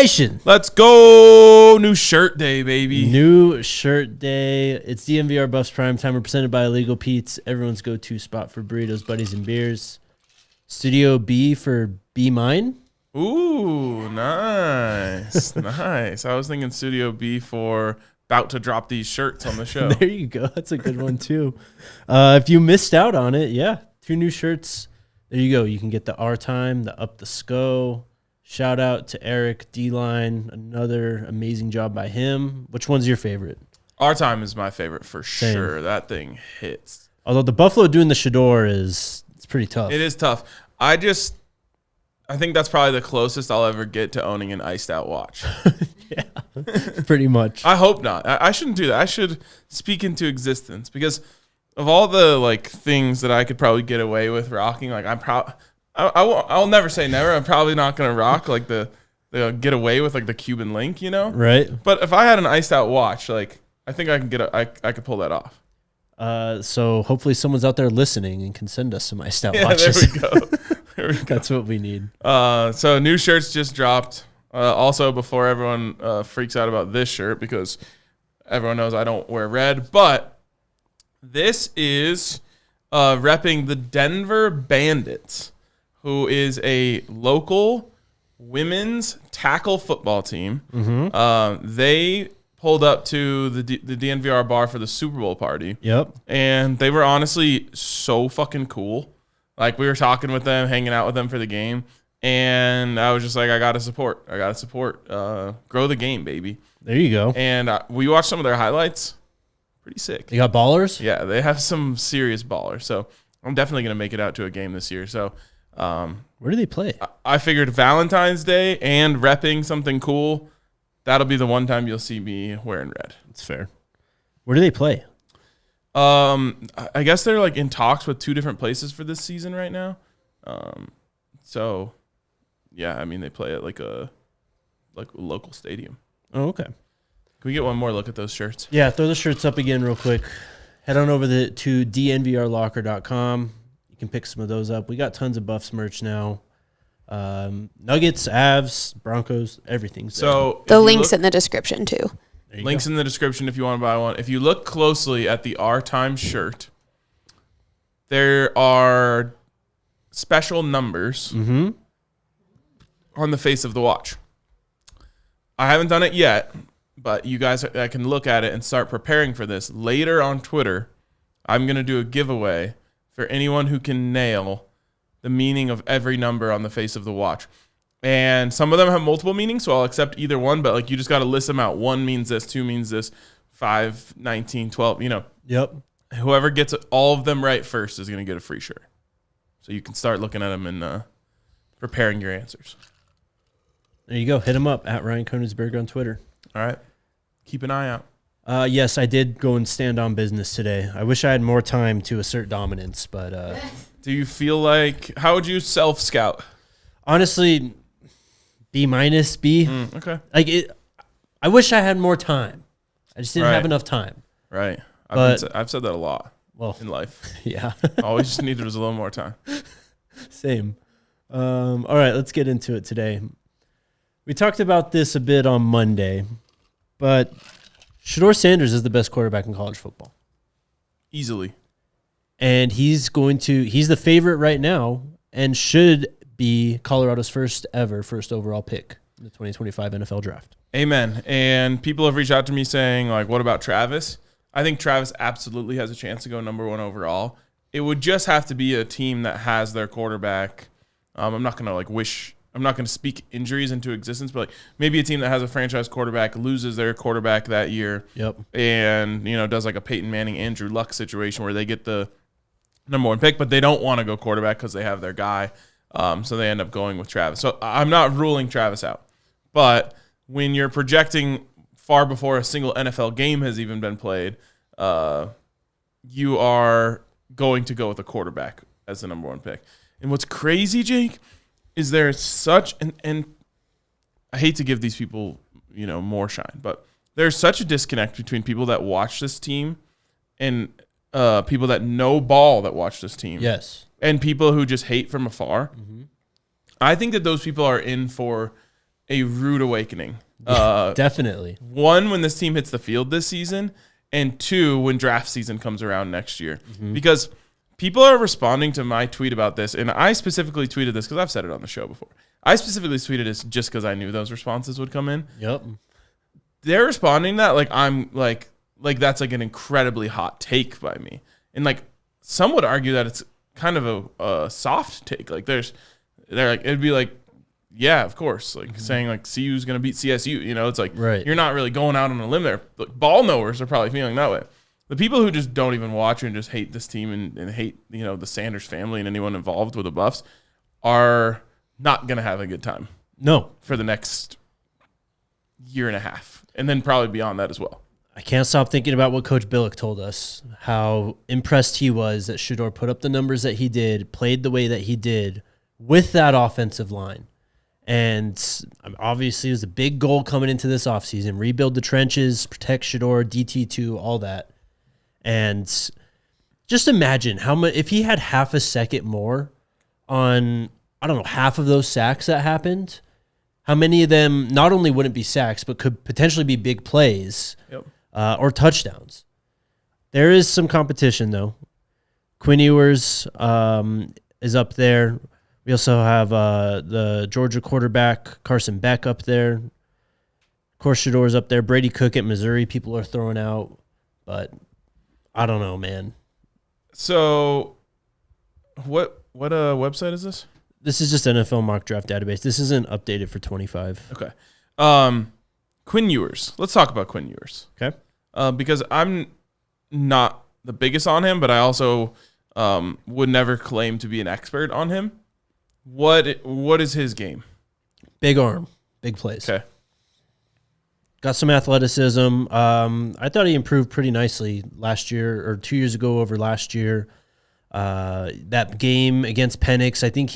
Nation. Let's go. New shirt day, baby. New shirt day. It's DNVR Buffs Primetime. We're presented by Illegal Pete's, everyone's go-to spot for burritos, buddies, and beers. Studio B for Be Mine. Ooh, nice. Nice. I was thinking Studio B for about to drop these shirts on the show. There you go. That's a good one, too. If you missed out on it, yeah, 2 new shirts. There you go. You can get the Our Time, the Up the Sco. Shout out to Eric D-Line. Another amazing job by him. Which one's your favorite? Our Time is my favorite for Same. sure. That thing hits. Although the Buffalo doing the Shedeur it's pretty tough. It is tough. I think that's probably the closest I'll ever get to owning an iced out watch. Yeah, pretty much. I hope not. I shouldn't do that. I should speak into existence because of all the like things that I could probably get away with rocking. Like I'll never say never. I'm probably not gonna rock like the get away with like the Cuban link, you know? Right. But if I had an iced out watch, like I think I can I could pull that off. So hopefully someone's out there listening and can send us some iced out watches. There we go. There we go. That's what we need. So new shirts just dropped. Also, before everyone freaks out about this shirt, because everyone knows I don't wear red, but this is repping the Denver Bandits, who is a local women's tackle football team. Mm-hmm. They pulled up to the DNVR bar for the Super Bowl party. Yep. And they were honestly so fucking cool. Like, we were talking with them, hanging out with them for the game, and I was just like, I got to support. Grow the game, baby. There you go. And we watched some of their highlights. Pretty sick. They got ballers? Yeah, they have some serious ballers. So I'm definitely going to make it out to a game this year. So where do they play? I figured Valentine's Day and repping something cool, that'll be the one time you'll see me wearing red. That's fair. Where do they play? I guess they're like in talks with 2 different places for this season right now. So yeah, I mean they play at like a local stadium. Oh, okay. Can we get one more look at those shirts? Yeah, throw the shirts up again real quick. Head on over to dnvrlocker.com. You can pick some of those up. We got tons of Buffs merch now. Nuggets, Avs, Broncos, everything's there. So the link's in the description too. Links in the description if you want to buy one. If you look closely at the Our Time shirt, there are special numbers on the face of the watch. I haven't done it yet, but you guys can look at it and start preparing for this. Later on Twitter, I'm going to do a giveaway for anyone who can nail the meaning of every number on the face of the watch. And some of them have multiple meanings, so I'll accept either one, but like you just got to list them out. 1 means this, 2 means this, 5, 19, 12, you know. Yep. Whoever gets all of them right first is going to get a free shirt. So you can start looking at them and preparing your answers. There you go. Hit him up at Ryan Konigsberg on Twitter. All right. Keep an eye out. Yes, I did go and stand on business today. I wish I had more time to assert dominance, but do you feel like, how would you self-scout? Honestly, B-, B. Okay. Like I wish I had more time. I just didn't have enough time. Right. I've said that a lot in life. Yeah. All we just needed was a little more time. Same. All right, let's get into it today. We talked about this a bit on Monday, but Shedeur Sanders is the best quarterback in college football. Easily. And he's the favorite right now and should be Colorado's first overall pick in the 2025 NFL draft. Amen. And people have reached out to me saying, like, what about Travis? I think Travis absolutely has a chance to go number 1 overall. It would just have to be a team that has their quarterback. I'm not going to speak injuries into existence, but like maybe a team that has a franchise quarterback loses their quarterback that year. Yep. And, does like a Peyton Manning, Andrew Luck situation where they get the number 1 pick, but they don't want to go quarterback because they have their guy. So they end up going with Travis. So I'm not ruling Travis out. But when you're projecting far before a single NFL game has even been played, you are going to go with a quarterback as the number 1 pick. And what's crazy, Jake, is there such and I hate to give these people, more shine, but there's such a disconnect between people that watch this team and people that know ball that watch this team. Yes. And people who just hate from afar. Mm-hmm. I think that those people are in for a rude awakening. Definitely. One, when this team hits the field this season, and two, when draft season comes around next year. Because people are responding to my tweet about this, and I specifically tweeted this because I've said it on the show before. I specifically tweeted this just because I knew those responses would come in. Yep. They're responding that like I'm like that's like an incredibly hot take by me, and like some would argue that it's kind of a soft take. Like they're like it'd be like, yeah, of course, like saying like CU's gonna beat CSU. You know, it's like you're not really going out on a limb there. Like, ball knowers are probably feeling that way. The people who just don't even watch and just hate this team and hate the Sanders family and anyone involved with the Buffs are not gonna have a good time. No, for the next year and a half, and then probably beyond that as well. I can't stop thinking about what Coach Billick told us, how impressed he was that Shedeur put up the numbers that he did, played the way that he did with that offensive line. And obviously it was a big goal coming into this offseason, rebuild the trenches, protect Shedeur, DT2, all that. And just imagine how much, if he had half a second more on, I don't know, half of those sacks that happened, how many of them not only wouldn't be sacks, but could potentially be big plays. Yep. Or touchdowns. There is some competition, though. Quinn Ewers is up there. We also have the Georgia quarterback, Carson Beck, up there. Of course, Shedeur's up there. Brady Cook at Missouri, people are throwing out. But I don't know, man. So what website is this? This is just NFL mock draft database. This isn't updated for 25. Okay. Quinn Ewers. Let's talk about Quinn Ewers. Okay. Because I'm not the biggest on him, but I also would never claim to be an expert on him. What is his game? Big arm, big plays. Okay. Got some athleticism. I thought he improved pretty nicely last year or 2 years ago over last year. That game against Penix, I think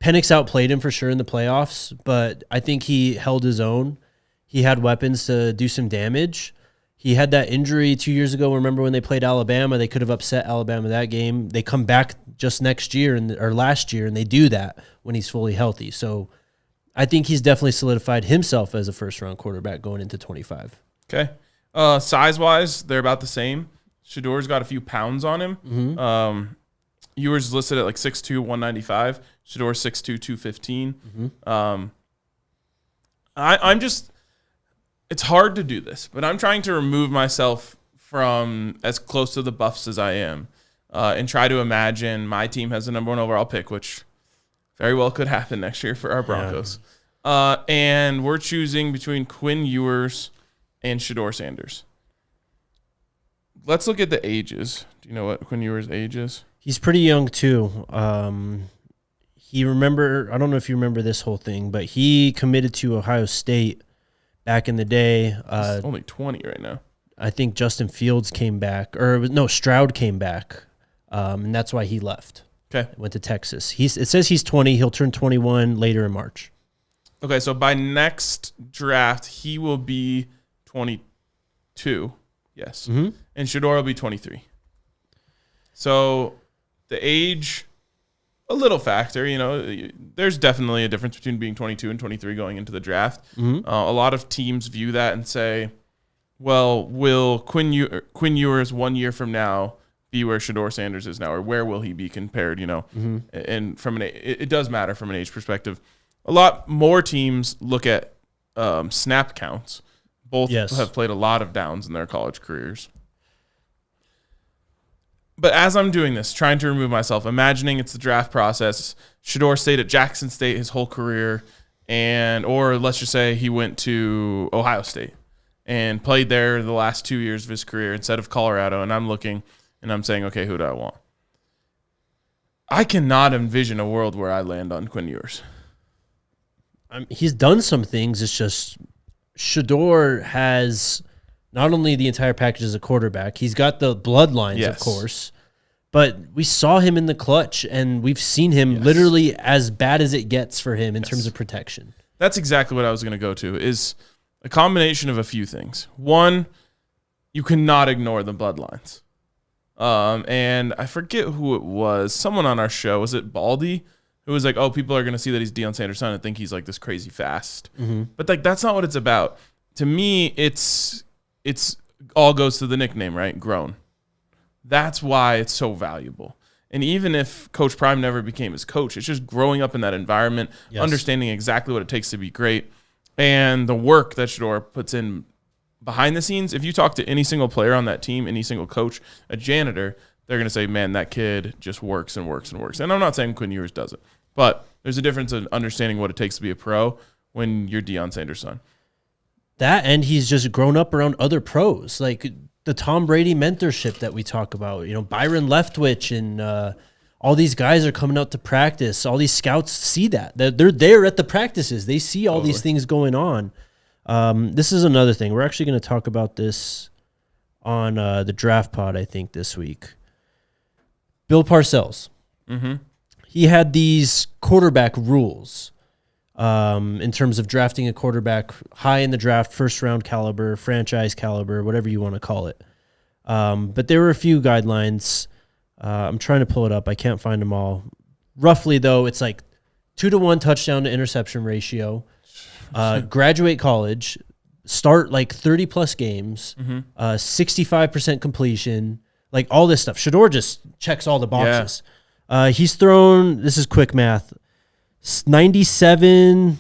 Penix outplayed him for sure in the playoffs, but I think he held his own. He had weapons to do some damage. He had that injury 2 years ago. Remember when they played Alabama? They could have upset Alabama that game. They come back just next year or last year, and they do that when he's fully healthy. So I think he's definitely solidified himself as a first-round quarterback going into 25. Okay. Size-wise, they're about the same. Shedeur's got a few pounds on him. Mm-hmm. Ewers is listed at like 6'2", 195. Shedeur 6'2", 215. Mm-hmm. I'm just... It's hard to do this, but I'm trying to remove myself from as close to the Buffs as I am and try to imagine my team has the number 1 overall pick, which very well could happen next year for our Broncos. Yeah. And we're choosing between Quinn Ewers and Shedeur Sanders. Let's look at the ages. Do you know what Quinn Ewers' age is? He's pretty young, too. I don't know if you remember this whole thing, but he committed to Ohio State back in the day. He's only 20 right now. I think Justin Fields came back. Stroud came back, and that's why he left. Okay. Went to Texas. It says he's 20. He'll turn 21 later in March. Okay, so by next draft, he will be 22. Yes. Mm-hmm. And Shedeur will be 23. So the age, a little factor. There's definitely a difference between being 22 and 23 going into the draft. Mm-hmm. A lot of teams view that and say, well, will Quinn Ewers 1 year from now be where Shedeur Sanders is now, or where will he be compared, Mm-hmm. And from it does matter from an age perspective. A lot more teams look at snap counts. Both have played a lot of downs in their college careers. But as I'm doing this, trying to remove myself, imagining it's the draft process, Shedeur stayed at Jackson State his whole career, or let's just say he went to Ohio State and played there the last 2 years of his career instead of Colorado, and I'm looking and I'm saying, okay, who do I want? I cannot envision a world where I land on Quinn Ewers. He's done some things. It's just Shedeur has not only the entire package as a quarterback, he's got the bloodlines, of course, but we saw him in the clutch, and we've seen him literally as bad as it gets for him in terms of protection. That's exactly what I was going to go to, is a combination of a few things. One, you cannot ignore the bloodlines. And I forget who it was. Someone on our show, was it Baldy, who was like, oh, people are going to see that he's Deion Sanders' son and think he's like this crazy fast. Mm-hmm. But like that's not what it's about. To me, it's all goes to the nickname, right? Grown. That's why it's so valuable. And even if Coach Prime never became his coach, it's just growing up in that environment, understanding exactly what it takes to be great, and the work that Shedeur puts in behind the scenes. If you talk to any single player on that team, any single coach, a janitor, they're going to say, man, that kid just works and works and works. And I'm not saying Quinn Ewers doesn't, but there's a difference in understanding what it takes to be a pro when you're Deion Sanders' son. That, and he's just grown up around other pros, like the Tom Brady mentorship that we talk about. You know, Byron Leftwich and all these guys are coming out to practice. All these scouts see that. They're there at the practices. They see all these things going on. This is another thing. We're actually going to talk about this on the draft pod, I think, this week. Bill Parcells. Mm-hmm. He had these quarterback rules in terms of drafting a quarterback high in the draft, first round caliber, franchise caliber, whatever you want to call it. But there were a few guidelines. I'm trying to pull it up. I can't find them all. Roughly, though, it's like 2-to-1 touchdown to interception ratio, graduate college, start like 30-plus games, 65% completion, like all this stuff. Shedeur just checks all the boxes. Yeah. He's thrown, this is quick math, 97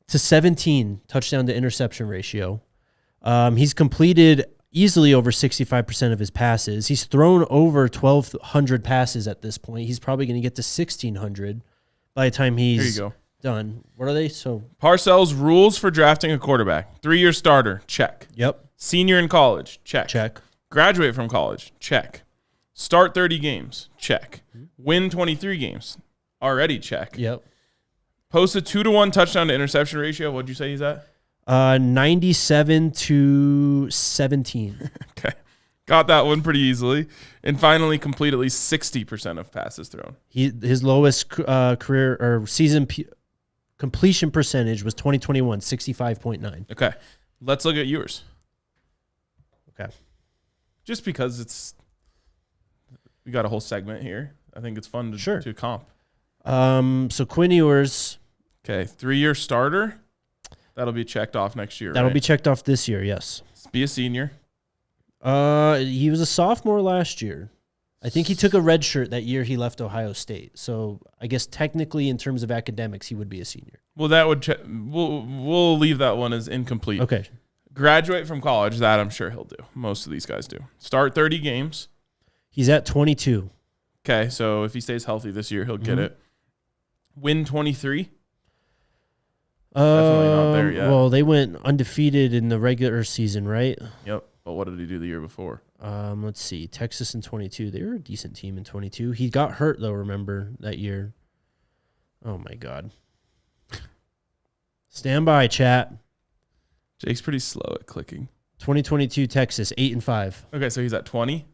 to 17 touchdown to interception ratio. He's completed easily over 65% of his passes. He's thrown over 1,200 passes at this point. He's probably going to get to 1,600 by the time he's done. What are they? So Parcells rules for drafting a quarterback. 3-year starter, check. Yep. Senior in college, check. Check. Graduate from college, check. Start 30 games, check. Win 23 games, already check. Yep. Post a 2-to-1 touchdown to interception ratio. What'd you say he's at? 97 to 17. Okay. Got that one pretty easily. And finally, complete at least 60% of passes thrown. His lowest career or season completion percentage was 2021, 65.9. Okay. Let's look at yours. Okay. Just because we got a whole segment here. I think it's fun to comp. So Quinn Ewers. Okay. 3-year starter. That'll be checked off next year. That'll be checked off this year, yes. Be a senior. He was a sophomore last year. I think he took a red shirt that year he left Ohio State. So I guess technically in terms of academics, he would be a senior. Well, that would we'll leave that one as incomplete. Okay. Graduate from college, that I'm sure he'll do. Most of these guys do. Start 30 games. He's at 22. Okay, so if he stays healthy this year, he'll get it. Win 23. Definitely not there yet. Well, they went undefeated in the regular season, right? Yep. But what did he do the year before? Let's see. Texas in 22. They were a decent team in 22. He got hurt, though, remember, that year. Oh, my God. Stand by, chat. Jake's pretty slow at clicking. 2022 Texas, 8-5. Okay, so he's at 20?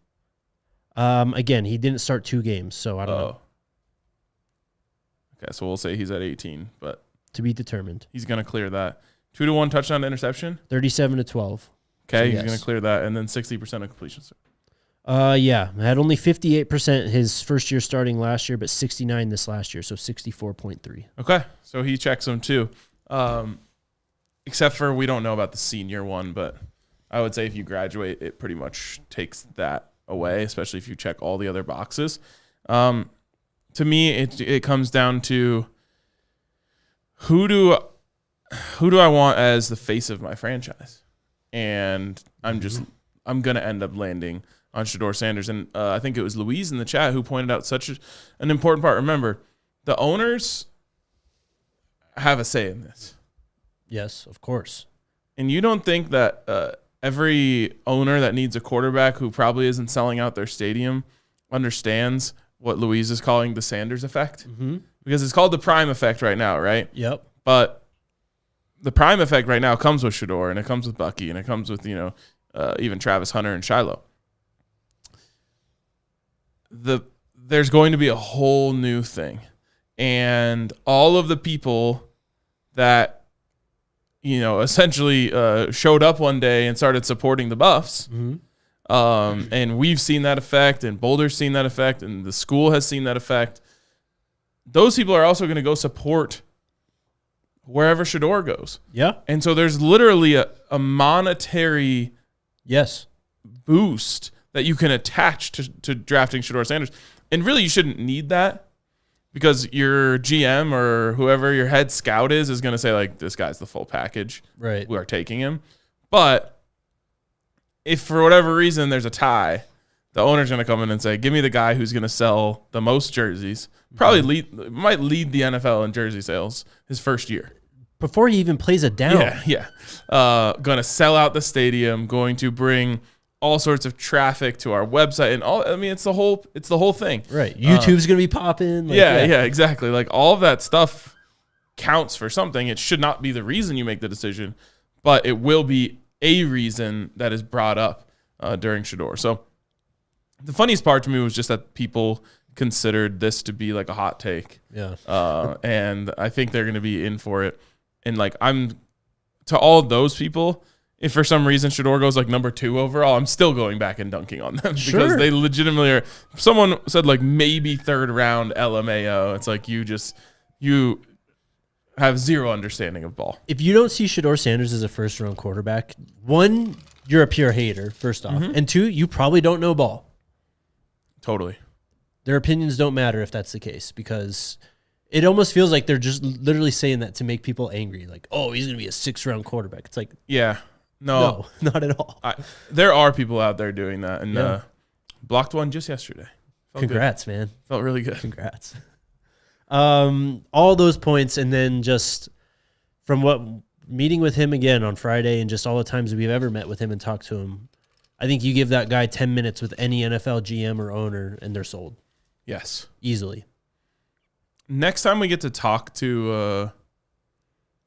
Again, he didn't start 2 games, so I don't know. Okay, so we'll say he's at 18, but... To be determined. He's going to clear that. 2-to-1 touchdown to interception? 37 to 12. Okay, So he's yes. going to clear that, and then 60% of completions. Yeah, had only 58% his first year starting last year, but 69 this last year, so 64.3. Okay, so he checks them too. Except for we don't know about the senior one, but I would say if you graduate, it pretty much takes that away, especially if you check all the other boxes. To me, it comes down to who do I want as the face of my franchise? And I'm going to end up landing on Shedeur Sanders. And I think it was Louise in the chat who pointed out such an important part. Remember, the owners have a say in this. Yes, of course. And you don't think that every owner that needs a quarterback who probably isn't selling out their stadium understands what Louise is calling the Sanders effect? Mm-hmm. Because it's called the prime effect right now, right? Yep. But the prime effect right now comes with Shedeur, and it comes with Bucky, and it comes with, even Travis Hunter and Shilo. There's going to be a whole new thing. And all of the people that, essentially showed up one day and started supporting the Buffs, and we've seen that effect, and Boulder's seen that effect, and the school has seen that effect. those people are also going to go support wherever Shedeur goes. Yeah. And so there's literally a monetary boost that you can attach to drafting Shedeur Sanders. And really, you shouldn't need that because your GM or whoever your head scout is going to say, like, this guy's the full package. Right. We are taking him. But if for whatever reason there's a tie, the owner's going to come in and say, give me the guy who's going to sell the most jerseys. Probably might lead the NFL in jersey sales his first year. Before he even plays it down. Yeah. Going to sell out the stadium, going to bring all sorts of traffic to our website and all. I mean, it's the whole thing. Right. YouTube's going to be popping. Like, yeah, exactly. Like all of that stuff counts for something. It should not be the reason you make the decision, but it will be a reason that is brought up during Shedeur. So the funniest part to me was just that people considered this to be like a hot take. Yeah. And I think they're going to be in for it. And like, to all those people, if for some reason Shedeur goes like number 2 overall, I'm still going back and dunking on them because they legitimately are. Someone said like maybe 3rd round LMAO. It's like you have zero understanding of ball. If you don't see Shedeur Sanders as a 1st-round quarterback, 1, you're a pure hater, first off. And 2, you probably don't know ball. Totally. Their opinions don't matter if that's the case because it almost feels like they're just literally saying that to make people angry. Like, oh, he's going to be a 6th-round quarterback. It's like, no, not at all. There are people out there doing that, and blocked one just yesterday. Congrats, man. Felt really good. Congrats. All those points, and then just from what meeting with him again on Friday and just all the times we've ever met with him and talked to him, I think you give that guy 10 minutes with any NFL GM or owner, and they're sold. Yes. Easily. Next time we get to talk to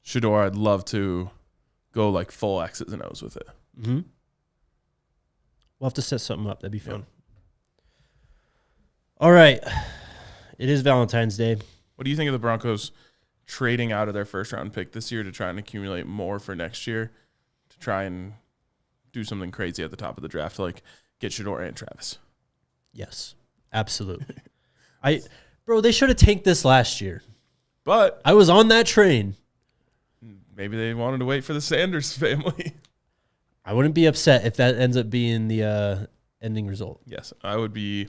Shedeur, I'd love to go like full X's and O's with it. Mm-hmm. We'll have to set something up. That'd be fun. All right. It is Valentine's Day. What do you think of the Broncos trading out of their 1st-round pick this year to try and accumulate more for next year to try and do something crazy at the top of the draft to like get Shedeur and Travis? Yes, absolutely. Bro, they should have tanked this last year. But I was on that train. Maybe they wanted to wait for the Sanders family. I wouldn't be upset if that ends up being the ending result. Yes, I would be.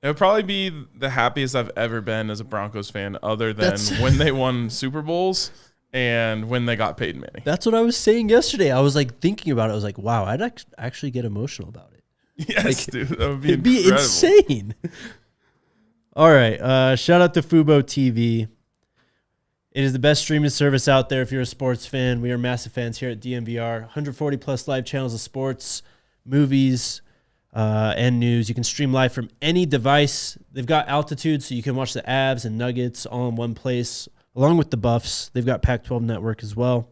It would probably be the happiest I've ever been as a Broncos fan, other than when they won Super Bowls and when they got Peyton Manning. That's what I was saying yesterday. I was like thinking about it. I was like, wow, I'd actually get emotional about it. Yes, like, dude. That would be it'd be insane. All right. Shout out to Fubo TV. It is the best streaming service out there if you're a sports fan. We are massive fans here at DNVR. 140 plus live channels of sports, movies, and news. You can stream live from any device. They've got Altitude, so you can watch the Avs and Nuggets all in one place, along with the Buffs. They've got Pac-12 Network as well.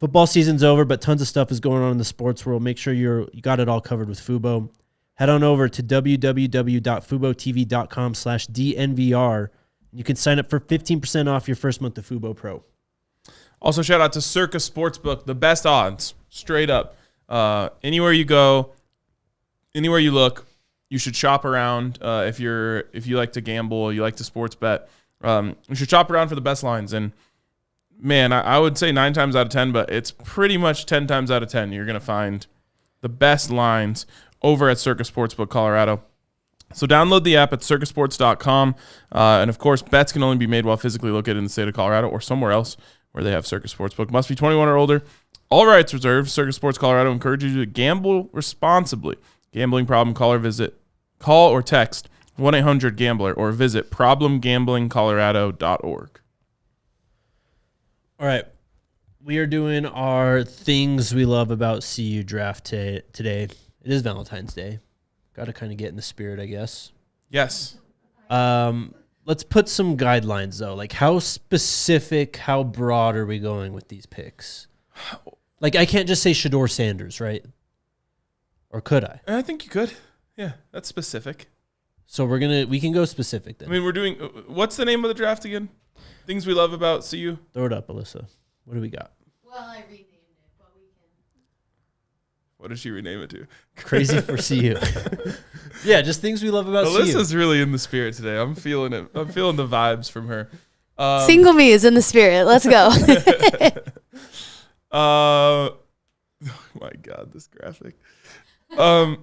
Football season's over, but tons of stuff is going on in the sports world. Make sure you got it all covered with Fubo. Head on over to www.fubotv.com/DNVR. You can sign up for 15% off your first month of Fubo Pro. Also, shout out to Circa Sportsbook, the best odds, straight up. Anywhere you go, anywhere you look, you should shop around. If you like to gamble, you like to sports bet, you should shop around for the best lines. And man, I would say 9 times out of 10, but it's pretty much 10 times out of 10. You're going to find the best lines over at Circa Sportsbook Colorado. So download the app at circasports.com. And, of course, bets can only be made while physically located in the state of Colorado or somewhere else where they have Circa Sportsbook. Must be 21 or older. All rights reserved. Circa Sports Colorado encourages you to gamble responsibly. Gambling problem, call or text 1-800-GAMBLER or visit problemgamblingcolorado.org. All right. We are doing our things we love about CU draft today. It is Valentine's Day. Got to kind of get in the spirit, I guess. Yes. Let's put some guidelines, though. Like, how specific, how broad are we going with these picks? Like, I can't just say Shedeur Sanders, right? Or could I? I think you could. Yeah, that's specific. So we can go specific then. I mean, we're doing, what's the name of the draft again? Things we love about CU? Throw it up, Alyssa. What do we got? Well, I renamed it, but we can. What did she rename it to? Crazy for CU. Yeah, just things we love about CU. Alyssa's really in the spirit today. I'm feeling it. I'm feeling the vibes from her. Single me is in the spirit. Let's go. Oh my God, this graphic. It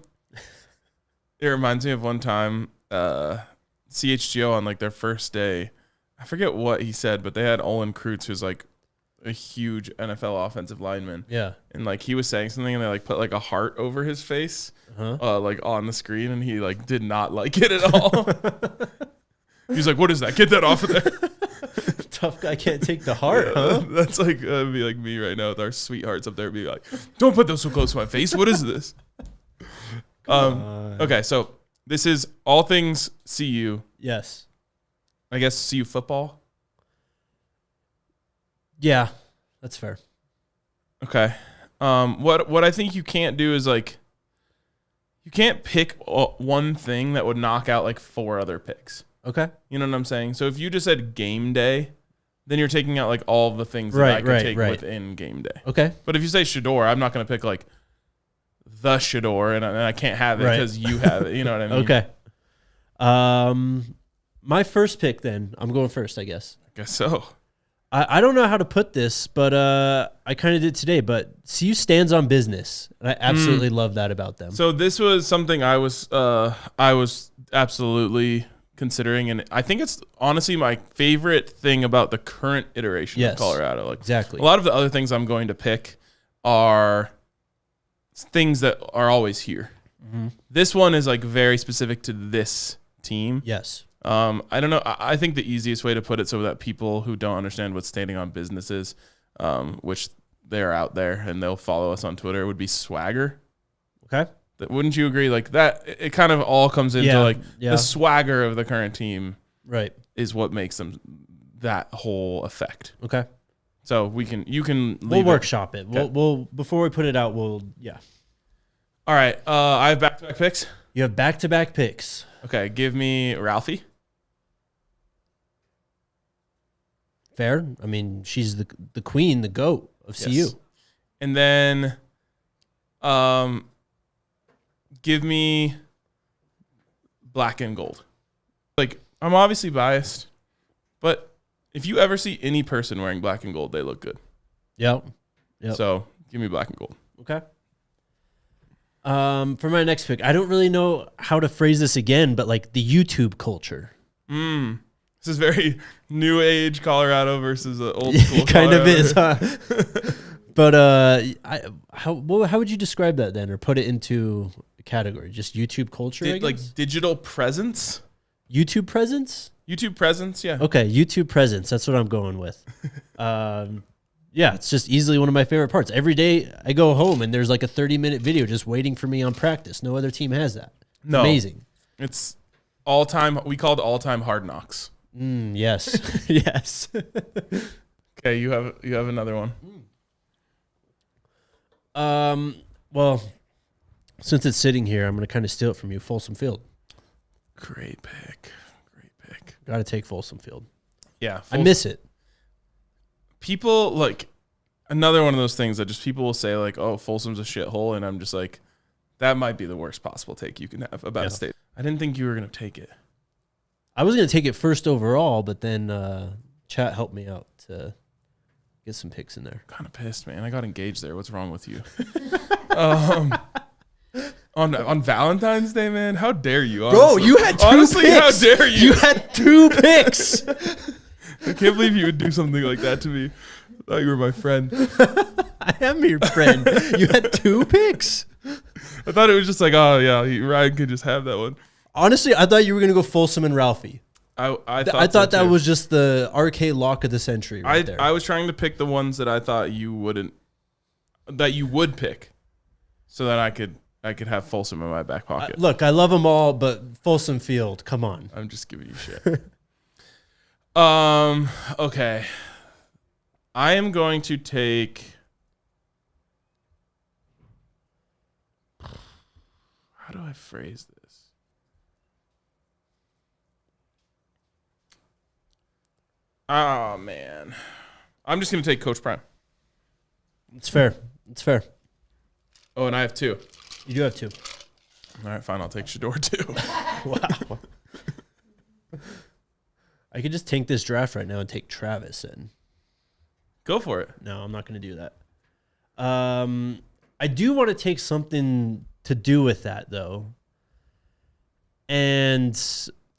reminds me of one time, CHGO on like their first day. I forget what he said, but they had Olin Kreutz, who's like a huge NFL offensive lineman. Yeah. And like he was saying something and they like put like a heart over his face, like on the screen, and he like did not like it at all. He's like, "What is that? Get that off of there." Tough guy can't take the heart, huh? That's like be like me right now with our sweethearts up there, be like, "Don't put those so close to my face. What is this?" Okay, so this is all things CU. Yes. I guess CU football. Yeah, that's fair. Okay. What I think you can't do is like, you can't pick one thing that would knock out like 4 other picks. Okay. You know what I'm saying? So if you just said game day, then you're taking out like all the things that I could take within game day. Okay. But if you say Shedeur, I'm not going to pick like the Shedeur, and I can't have it because you have it. You know what I mean? Okay. My first pick then, I'm going first, I guess. I guess so. I don't know how to put this, but I kind of did today. But CU stands on business. And I absolutely love that about them. So this was something I was absolutely considering, and I think it's honestly my favorite thing about the current iteration of Colorado. Like exactly. A lot of the other things I'm going to pick are things that are always here. Mm-hmm. This one is like very specific to this team. Yes. I don't know. I think the easiest way to put it so that people who don't understand what standing on business is, which they're out there and they'll follow us on Twitter, would be swagger. Okay. Wouldn't you agree? Like that, it kind of all comes into the swagger of the current team. Right. Is what makes them that whole effect. Okay. So we'll workshop it. Okay. We'll before we put it out, All right. I have back-to-back picks. You have back-to-back picks. Okay. Give me Ralphie. Fair. I mean, she's the queen, the GOAT of CU. And then give me black and gold. Like, I'm obviously biased, but if you ever see any person wearing black and gold, they look good. Yep. So give me black and gold. Okay. For my next pick, I don't really know how to phrase this again, but like the YouTube culture. This is very new age Colorado versus old school. It kind Colorado. of is, huh? But how would you describe that then, or put it into a category? Just YouTube culture, I guess? Like digital presence. YouTube presence. YouTube presence, yeah. Okay, YouTube presence. That's what I'm going with. Yeah, it's just easily one of my favorite parts. Every day I go home and there's like a 30-minute video just waiting for me on practice. No other team has that. No, amazing. It's all time. We call it all time hard knocks. Yes, yes. Okay, you have another one. Well, since it's sitting here, I'm going to kind of steal it from you. Folsom Field. Great pick. Got to take Folsom Field. Yeah, I miss it. People like another one of those things that just people will say like, "Oh, Folsom's a shithole," and I'm just like, that might be the worst possible take you can have about a state. I didn't think you were going to take it. I was going to take it first overall, but then chat helped me out to get some picks in there. Kind of pissed, man. I got engaged there. What's wrong with you? On Valentine's Day, man. How dare you? Honestly. Bro, you had two picks. How dare you? You had 2 picks. I can't believe you would do something like that to me. I thought you were my friend. I am your friend. You had 2 picks. I thought it was just like, oh, yeah, Ryan could just have that one. Honestly, I thought you were going to go Folsom and Ralphie. I thought that was just the RK lock of the century right there. I was trying to pick the ones that I thought you would pick so that I could have Folsom in my back pocket. Look, I love them all, but Folsom Field, come on. I'm just giving you shit. Okay. I am going to take... How do I phrase this? Oh, man. I'm just going to take Coach Prime. It's fair. Oh, and I have 2. You do have 2. All right, fine. I'll take Shedeur too. Wow. I could just tank this draft right now and take Travis in. Go for it. No, I'm not going to do that. I do want to take something to do with that, though. And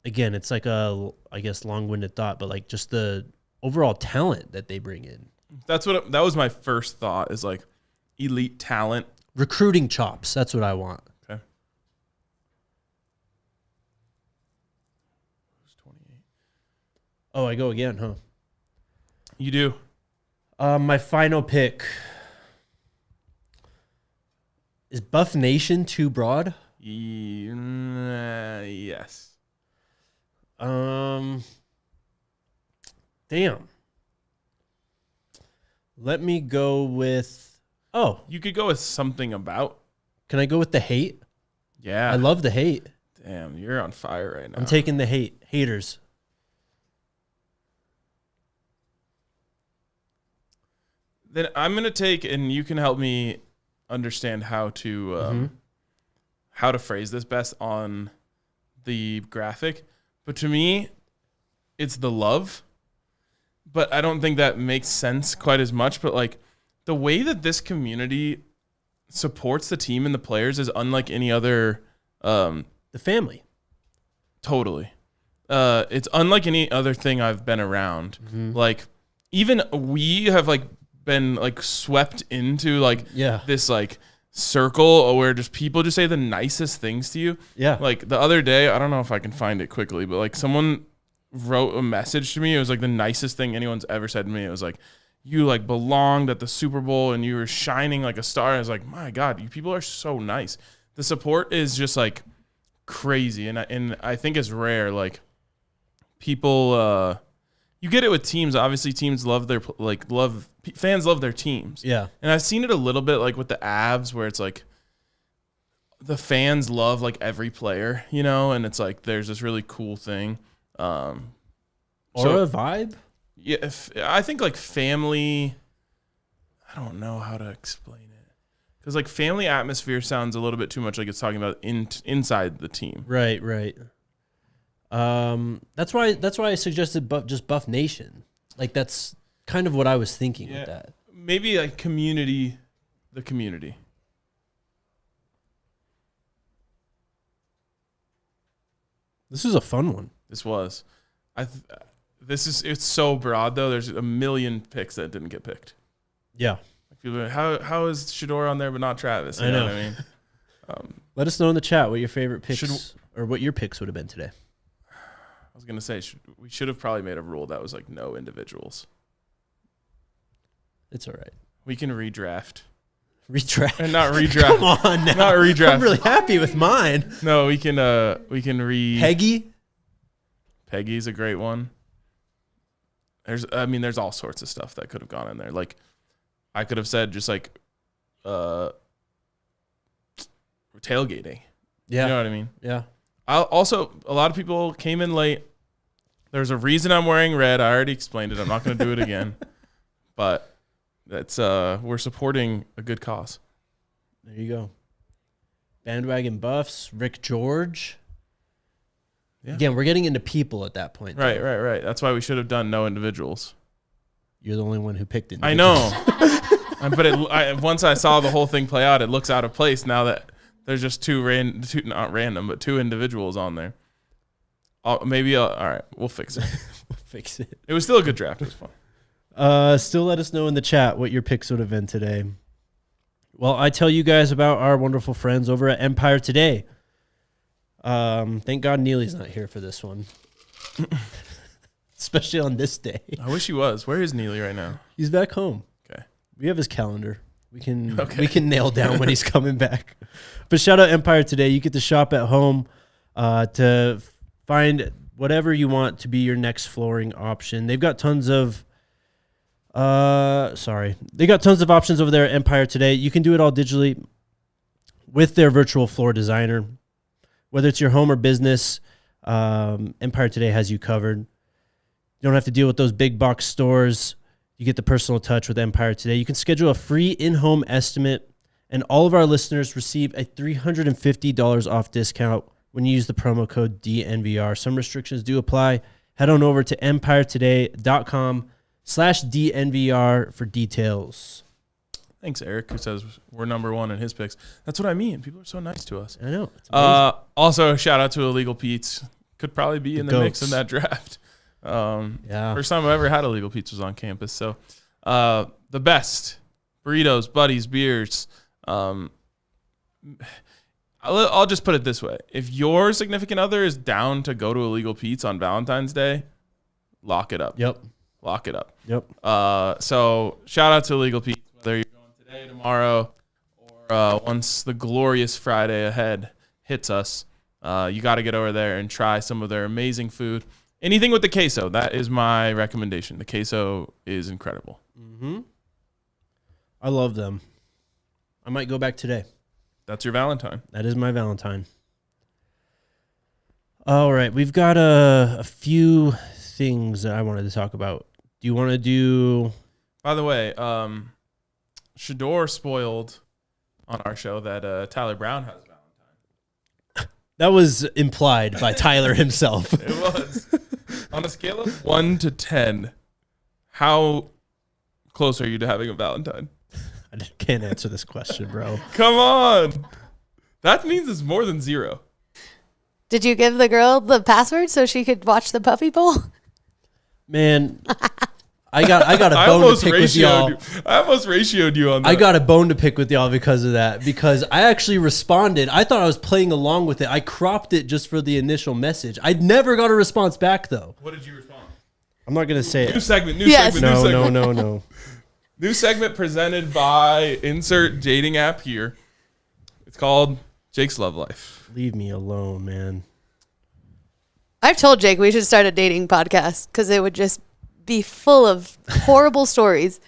again, it's like a, I guess, long-winded thought, but like just the overall talent that they bring in. That was my first thought, is like elite talent. Recruiting chops. That's what I want. Okay. Who's 28? Oh, I go again, huh? You do. My final pick. Is Buff Nation too broad? Yes. Damn. Let me go with... Oh. You could go with something about. Can I go with the hate? Yeah. I love the hate. Damn, you're on fire right now. I'm taking the hate. Haters. Then I'm going to take, and you can help me understand how to phrase this best on the graphic. But to me, it's the love. But I don't think that makes sense quite as much. But like the way that this community supports the team and the players is unlike any other. The family. Totally. It's unlike any other thing I've been around. Mm-hmm. Like even we have like been like swept into like this like circle where just people just say the nicest things to you. Yeah. Like the other day, I don't know if I can find it quickly, but like someone wrote a message to me. It was like the nicest thing anyone's ever said to me. It was like, you like belonged at the Super Bowl and you were shining like a star. I was like, my God, you people are so nice. The support is just like crazy. And I think it's rare. Like people, you get it with teams. Obviously teams love fans love their teams. Yeah. And I've seen it a little bit like with the Avs where it's like the fans love like every player, you know, and it's like there's this really cool thing. Or a vibe? Yeah, I think like family, I don't know how to explain it. Because like family atmosphere sounds a little bit too much like it's talking about inside the team. Right. That's why I suggested just Buff Nation. Like that's kind of what I was thinking with that. Maybe like the community. This is a fun one. This was. It's so broad though. There's a million picks that didn't get picked. Yeah. People are, how is Shedeur on there but not Travis? I know. What I mean? Let us know in the chat what your favorite picks or what your picks would have been today. I was gonna say we should have probably made a rule that was like no individuals. It's all right. We can redraft. And not redraft. Come on now. Not redraft. I'm really happy with mine. No, we can Peggy? Peggy's a great one. There's all sorts of stuff that could have gone in there. Like I could have said just like tailgating. Yeah. You know what I mean? Yeah. Also, a lot of people came in late. There's a reason I'm wearing red. I already explained it. I'm not going to do it again. But that's we're supporting a good cause. There you go. Bandwagon Buffs, Rick George. Yeah. Again, we're getting into people at that point. Right. That's why we should have done no individuals. You're the only one who picked it. I know. But once I saw the whole thing play out, it looks out of place now that there's just two individuals on there. All right, we'll fix it. It was still a good draft. It was fun. Still let us know in the chat what your picks would have been today. Well, I tell you guys about our wonderful friends over at Empire Today. Thank God Neely's not here for this one. Especially on this day. I wish he was. Where is Neely right now? He's back home. Okay. We have his calendar. We can nail down when he's coming back. But shout out Empire Today. You get to shop at home to find whatever you want to be your next flooring option. They've got tons of options over there at Empire Today. You can do it all digitally with their virtual floor designer. Whether it's your home or business, Empire Today has you covered. You don't have to deal with those big box stores. You get the personal touch with Empire Today. You can schedule a free in-home estimate And all of our listeners receive a $350 off discount when you use the promo code DNVR. Some restrictions do apply. Head on over to empiretoday.com/DNVR for details. Thanks, Eric, who says we're number one in his picks. That's what I mean. People are so nice to us. I know. Also, shout out to Illegal Pete's. Could probably be in the mix in that draft. First time I ever had Illegal Pete's was on campus. So the best burritos, buddies, beers. I'll just put it this way. If your significant other is down to go to Illegal Pete's on Valentine's Day, lock it up. Yep. Lock it up. Yep. So shout out to Illegal Pete's, whether you're going today, tomorrow, or once the glorious Friday ahead hits us. You got to get over there and try some of their amazing food. Anything with the queso, that is my recommendation. The queso is incredible. Mm-hmm. I love them. I might go back today. That's your Valentine. That is my Valentine. All right. We've got a few things that I wanted to talk about. Do you want to do... By the way, Shedeur spoiled on our show that Tyler Brown has Valentine. That was implied by Tyler himself. It was. On a scale of 1 to 10, how close are you to having a Valentine? I can't answer this question, bro. Come on. That means it's more than 0. Did you give the girl the password so she could watch the puppy bowl? Man, I got a bone to pick with y'all. I almost ratioed you on that. I got a bone to pick with y'all because of that. Because I actually responded. I thought I was playing along with it. I cropped it just for the initial message. I never got a response back, though. What did you respond? I'm not going to say it. New segment. No. New segment presented by insert dating app here. It's called Jake's Love Life. Leave me alone, man. I've told Jake we should start a dating podcast because it would just be full of horrible stories.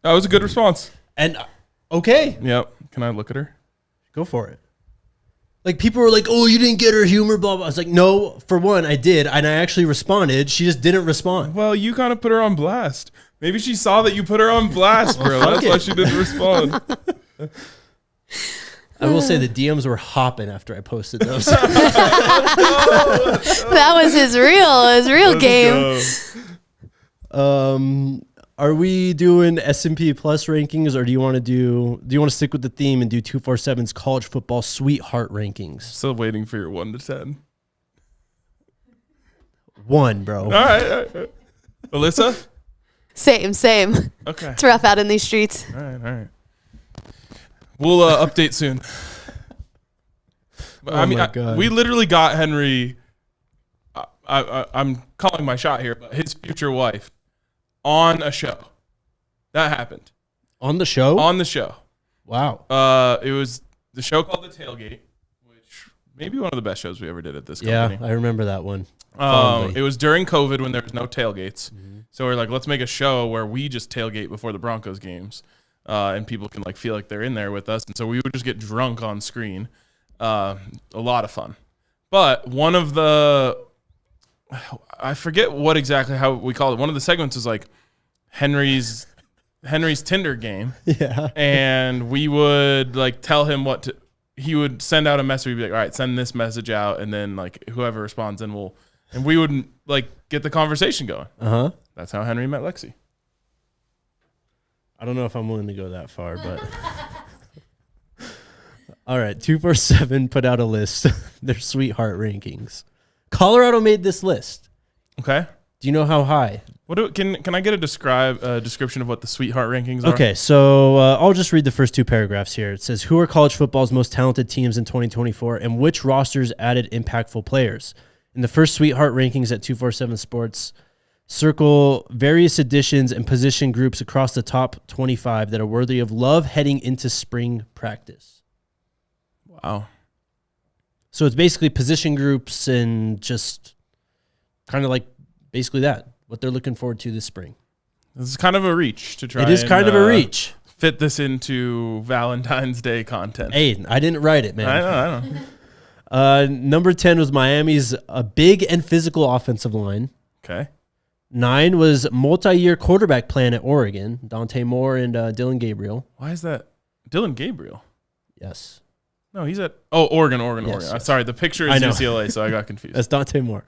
That was a good response. And okay. Yep. Can I look at her? Go for it. Like, people were like, oh, you didn't get her humor, blah, blah. I was like, no, for one, I did. And I actually responded. She just didn't respond. Well, you kind of put her on blast. Maybe she saw that you put her on blast, bro. That's why she didn't respond. I will say the DMs were hopping after I posted those. That was his real game. Are we doing S&P Plus rankings, or do you want to stick with the theme and do 247's college football sweetheart rankings? Still waiting for your 1 to 10. 1, bro. All right. Alyssa? Same. Okay. It's rough out in these streets. All right. We'll update soon. God. We literally got Henry. I'm calling my shot here, but his future wife on a show. That happened. On the show? On the show. Wow. It was the show called The Tailgate, which may be one of the best shows we ever did at this company. Yeah, I remember that one. It was during COVID when there was no tailgates. Mm-hmm. So we're like, let's make a show where we just tailgate before the Broncos games. And people can like feel like they're in there with us. And so we would just get drunk on screen. A lot of fun. But one of the, I forget what exactly how we called it. One of the segments was like Henry's Tinder game. Yeah. And we would like tell him he would send out a message. We'd be like, all right, send this message out. And then like whoever responds, and we would like get the conversation going. Uh-huh. That's how Henry met Lexi. I don't know if I'm willing to go that far, but all right. 247 put out a list, their sweetheart rankings. Colorado made this list. Okay. Do you know how high? Can I get a description of what the sweetheart rankings are? Okay, so I'll just read the first 2 paragraphs here. It says, who are college football's most talented teams in 2024, and which rosters added impactful players? In the first sweetheart rankings at 247 Sports, circle various additions and position groups across the top 25 that are worthy of love heading into spring practice. Wow. So it's basically position groups and just kind of like basically that, what they're looking forward to this spring. This is kind of a reach to try. It is kind of a reach. Fit this into Valentine's Day content. Hey, I didn't write it, man. I know. Number 10 was Miami's a big and physical offensive line. Okay. 9 was multi-year quarterback plan at Oregon. Dante Moore and Dylan Gabriel. Why is that? Dylan Gabriel? Yes. No, he's at Oregon. Yes. Sorry, the picture is UCLA, so I got confused. That's Dante Moore.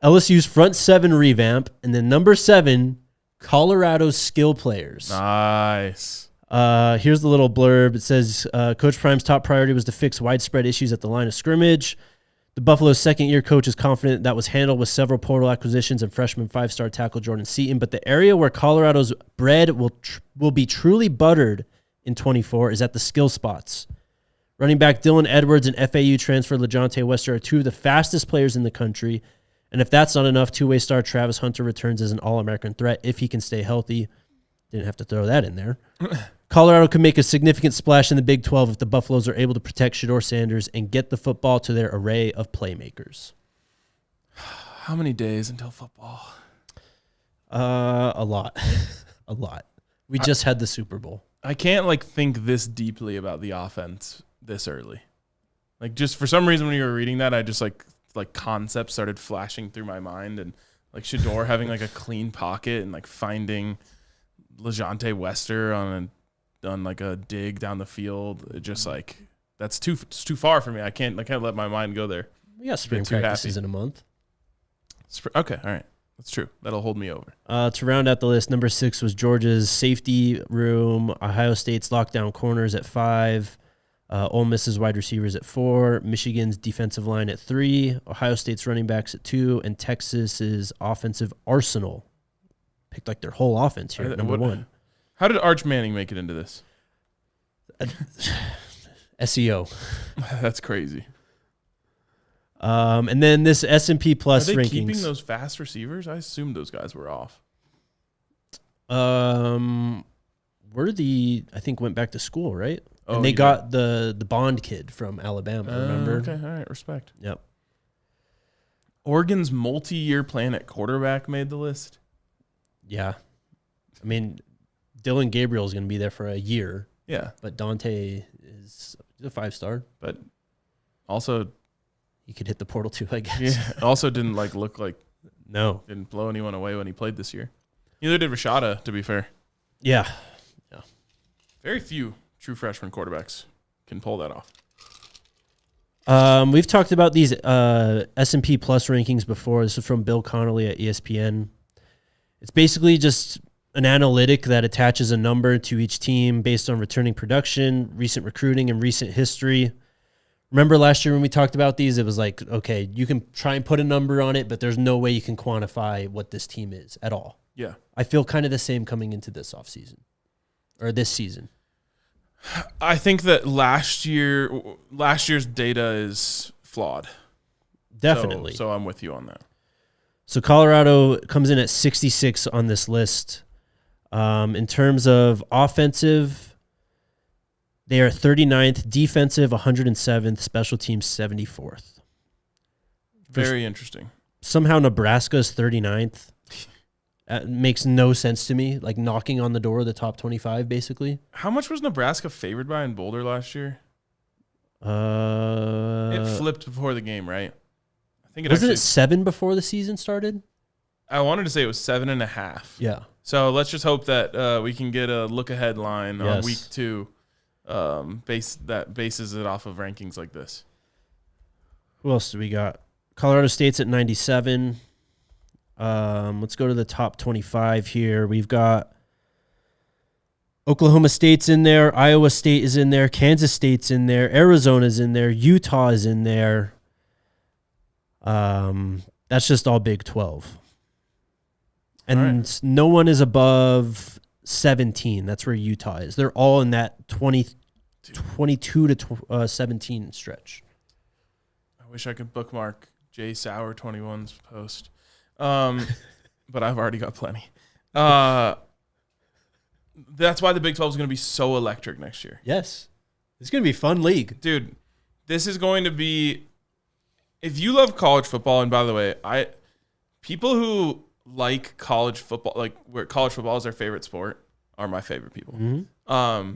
LSU's front 7 revamp. And then number 7, Colorado's skill players. Nice. Here's the little blurb. It says, Coach Prime's top priority was to fix widespread issues at the line of scrimmage. The Buffalo's second-year coach is confident that was handled with several portal acquisitions and freshman 5-star tackle Jordan Seaton. But the area where Colorado's bread will be truly buttered in 24 is at the skill spots. Running back Dylan Edwards and FAU transfer LeJontay Wester are 2 of the fastest players in the country. And if that's not enough, two-way star Travis Hunter returns as an All-American threat if he can stay healthy. Didn't have to throw that in there. Colorado could make a significant splash in the Big 12 if the Buffaloes are able to protect Shedeur Sanders and get the football to their array of playmakers. How many days until football? A lot. A lot. We just had the Super Bowl. I can't think this deeply about the offense this early. Just for some reason when you were reading that, I just like concepts started flashing through my mind, and Shedeur having a clean pocket and finding LeJontay Wester on a dig down the field. It just that's too far for me. I can't let my mind go there. We got spring practices in a month. Okay, all right. That's true. That'll hold me over. To round out the list, number 6 was Georgia's safety room, Ohio State's lockdown corners at 5, Ole Miss's wide receivers at 4, Michigan's defensive line at 3, Ohio State's running backs at 2, and Texas's offensive arsenal. Picked their whole offense here at number 1. How did Arch Manning make it into this? SEO. That's crazy. And then this S&P Plus rankings. Are they rankings. keeping those fast receivers? I assumed those guys were off. Worthy, I think, went back to school, right? Oh, and they got the Bond kid from Alabama, remember? Okay, all right, respect. Yep. Oregon's multi-year plan at quarterback made the list. Yeah. I mean, Dylan Gabriel is going to be there for a year. Yeah. But Dante is a 5-star. But also, he could hit the portal too, I guess. Yeah. Also didn't look like didn't blow anyone away when he played this year. Neither did Rashada, to be fair. Yeah. Very few true freshman quarterbacks can pull that off. We've talked about these S&P Plus rankings before. This is from Bill Connelly at ESPN. It's basically just an analytic that attaches a number to each team based on returning production, recent recruiting, and recent history. Remember last year when we talked about these, it was okay, you can try and put a number on it, but there's no way you can quantify what this team is at all. Yeah. I feel kind of the same coming into this offseason or this season. I think that last year's data is flawed. Definitely. So I'm with you on that. So Colorado comes in at 66 on this list. In terms of offensive, they are 39th, defensive 107th, special teams 74th. Very interesting. Somehow Nebraska is 39th. Makes no sense to me. Knocking on the door of the top 25, basically. How much was Nebraska favored by in Boulder last year? It flipped before the game, right? I think wasn't it 7 before the season started? I wanted to say it was 7.5. Yeah. So let's just hope that we can get a look ahead line on week 2. Bases it off of rankings like this. Who else do we got? Colorado State's at 97. Let's go to the top 25 here. We've got Oklahoma State's in there. Iowa State is in there. Kansas State's in there. Arizona's in there. Utah is in there. That's just all Big 12. And no one is above 17. That's where Utah is. They're all in that 22 to 17 stretch. I wish I could bookmark Jay Sauer 21's post. But I've already got plenty. That's why the Big 12 is going to be so electric next year. Yes. It's going to be a fun league. Dude, this is going to be... If you love college football, and by the way, people who like college football, where college football is their favorite sport, are my favorite people. Mm-hmm.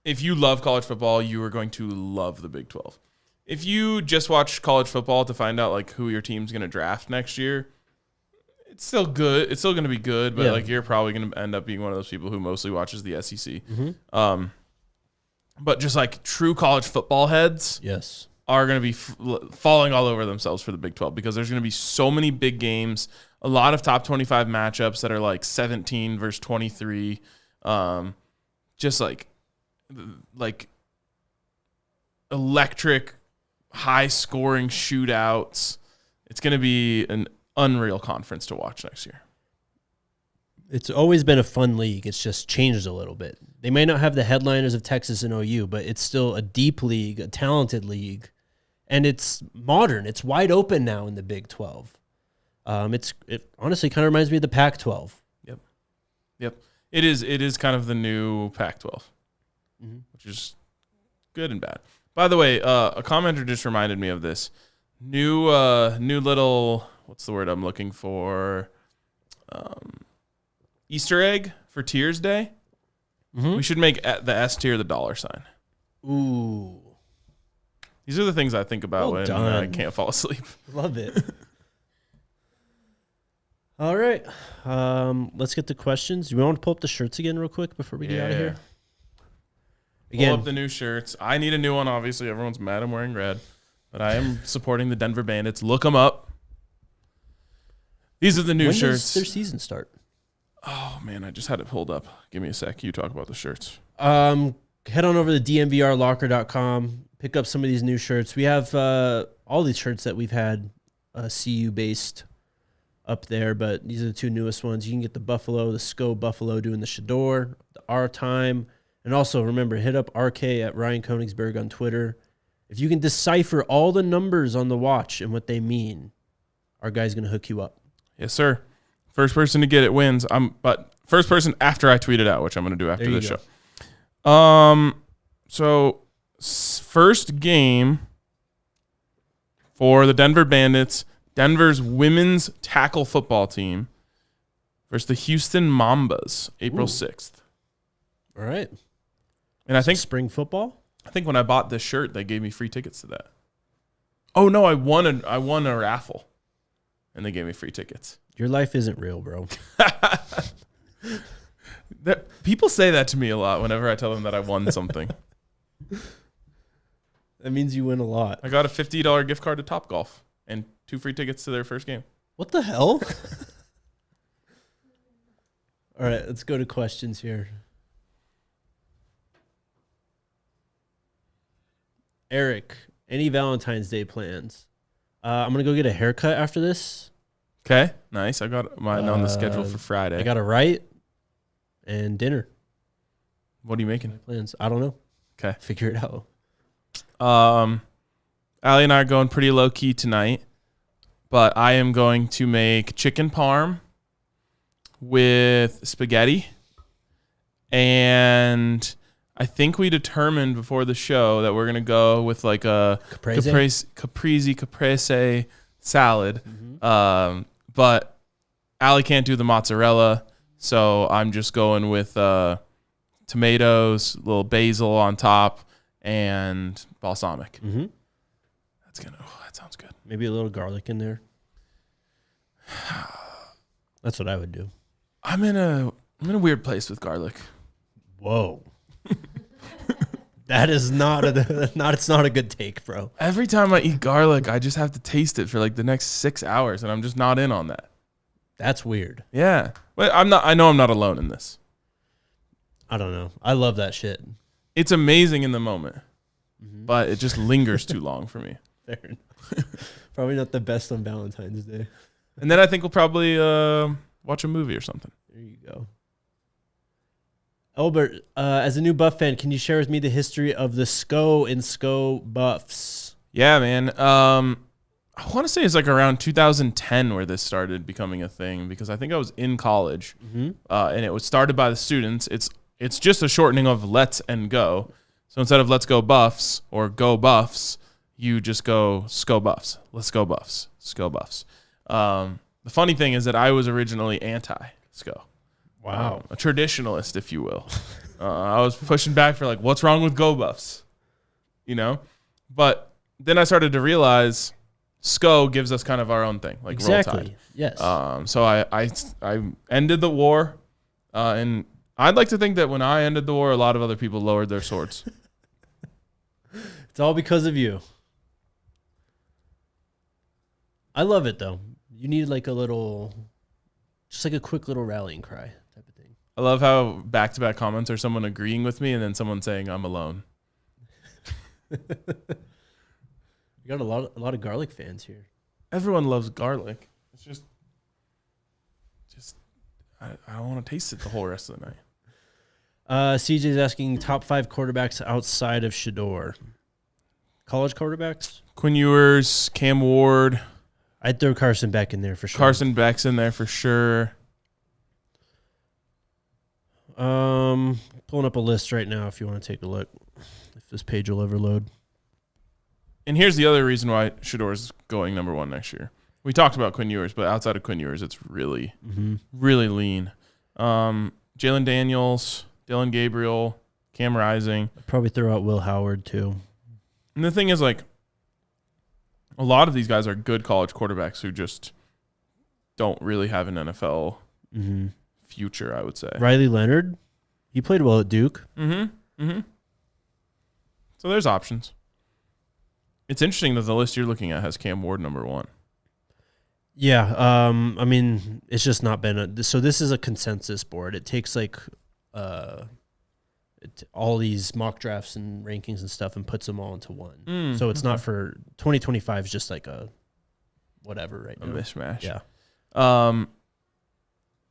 If you love college football, you are going to love the Big 12. If you just watch college football to find out who your team's going to draft next year, It's still good. It's still going to be good, but Yeah. like you're probably going to end up being one of those people who mostly watches the SEC. Mm-hmm. But just like true college football heads Yes. are going to be falling all over themselves for the Big 12 because there's going to be so many big games, a lot of top 25 matchups that are like 17 versus 23, just like electric, high-scoring shootouts. It's going to be an unreal conference to watch next year. It's always been a fun league. It's just changed a little bit. They may not have the headliners of Texas and OU, but it's still a deep league, a talented league, and it's modern. It's wide open now in the Big 12. It honestly kind of reminds me of the Pac-12. Yep. It is kind of the new Pac-12, which is good and bad. By the way, a commenter just reminded me of this new little, what's the word I'm looking for? Easter egg for Tiers Day. We should make the S tier the $. Ooh. These are the things I think about Well when done. I can't fall asleep. Love it. All right. Let's get to questions. Do we want to pull up the shirts again real quick before we get out of here? Pull up the new shirts. I need a new one, obviously. Everyone's mad I'm wearing red. But I am supporting the Denver Bandits. Look them up. These are the new when shirts. does their season start? Oh, man, I just had it pulled up. Give me a sec. You talk about the shirts. Head on over to DNVRlocker.com. Pick up some of these new shirts. We have all these shirts that we've had CU-based up there, but these are the two newest ones. You can get the Buffalo, the SCO Buffalo doing the Shedeur, the Our Time. And also, remember, hit up RK at Ryan Koenigsberg on Twitter. If you can decipher all the numbers on the watch and what they mean, our guy's going to hook you up. Yes, sir. First person to get it wins. But first person after I tweet it out, which I'm going to do after this show. So first game for the Denver Bandits, Denver's women's tackle football team versus the Houston Mambas, April 6th. All right. And I think spring football? I think when I bought this shirt, they gave me free tickets to that. Oh no, I won a raffle, and they gave me free tickets. Your life isn't real, bro. People say that to me a lot whenever I tell them that I won something. That means you win a lot. I got a $50 gift card to Topgolf and 2 free tickets to their first game. What the hell? All right, let's go to questions here. Eric, any Valentine's Day plans? I'm going to go get a haircut after this. Okay, nice. I got mine on the schedule for Friday. I got a write and dinner. What are you making? Plans? I don't know. Okay. Figure it out. Allie and I are going pretty low key tonight, but I am going to make chicken parm with spaghetti, and I think we determined before the show that we're gonna go with like a caprese salad. But Allie can't do the mozzarella, so I'm just going with tomatoes, a little basil on top, and balsamic. That sounds good. Maybe a little garlic in there. That's what I would do. I'm in a weird place with garlic. Whoa. That is it's not a good take, bro. Every time I eat garlic, I just have to taste it for like the next 6 hours, and I'm just not in on that. That's weird. Yeah. But I know I'm not alone in this. I don't know. I love that shit. It's amazing in the moment, but it just lingers too long for me. Fair enough. Probably not the best on Valentine's Day. And then I think we'll probably watch a movie or something. There you go. Albert, as a new Buff fan, can you share with me the history of the SCO and SCO Buffs? Yeah, man. I want to say it's like around 2010 where this started becoming a thing, because I think I was in college, and it was started by the students. It's just a shortening of Let's and Go. So instead of Let's Go Buffs or Go Buffs, you just go SCO Buffs. Let's go Buffs. SCO Buffs. The funny thing is that I was originally anti-SCO. Wow. A traditionalist, if you will. I was pushing back for like, what's wrong with Go Buffs? You know? But then I started to realize SCO gives us kind of our own thing, like Roll Tide. Yes. So I ended the war, and I'd like to think that when I ended the war, a lot of other people lowered their swords. It's all because of you. I love it, though. You need like a little, just like a quick little rallying cry type of thing. I love how back-to-back comments are someone agreeing with me and then someone saying I'm alone. You got a lot of garlic fans here. Everyone loves garlic. It's just I don't want to taste it the whole rest of the night. CJ's asking top 5 quarterbacks outside of Shedeur. College quarterbacks? Quinn Ewers, Cam Ward. I'd throw Carson Beck in there for sure. Carson Beck's in there for sure. Pulling up a list right now if you want to take a look. If this page will ever load. And here's the other reason why Shedeur is going number 1 next year. We talked about Quinn Ewers, but outside of Quinn Ewers, it's really, really lean. Jalen Daniels, Dylan Gabriel, Cam Rising. I'd probably throw out Will Howard too. And the thing is, like, a lot of these guys are good college quarterbacks who just don't really have an NFL future, I would say. Riley Leonard, he played well at Duke. So there's options. It's interesting that the list you're looking at has Cam Ward number 1. Yeah, I mean, it's just not been so this is a consensus board. It takes like all these mock drafts and rankings and stuff and puts them all into one. So it's not for 2025 is just like a whatever right now. A mishmash. Yeah. And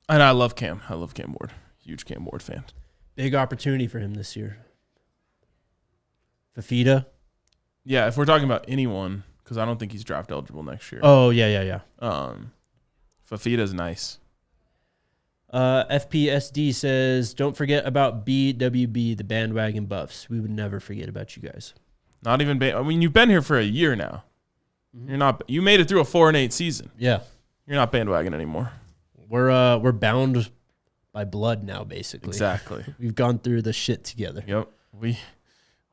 I love Cam. I love Cam Ward. Huge Cam Ward fan. Big opportunity for him this year. Fafita. Yeah, if we're talking about anyone, because I don't think he's draft eligible next year. Oh, yeah. Fafita's nice. FPSD says, don't forget about BWB, the bandwagon Buffs. We would never forget about you guys. Not even, I mean, you've been here for a year now. You made it through a 4-8 season. Yeah. You're not bandwagon anymore. We're bound by blood now, basically. Exactly. We've gone through the shit together. Yep. We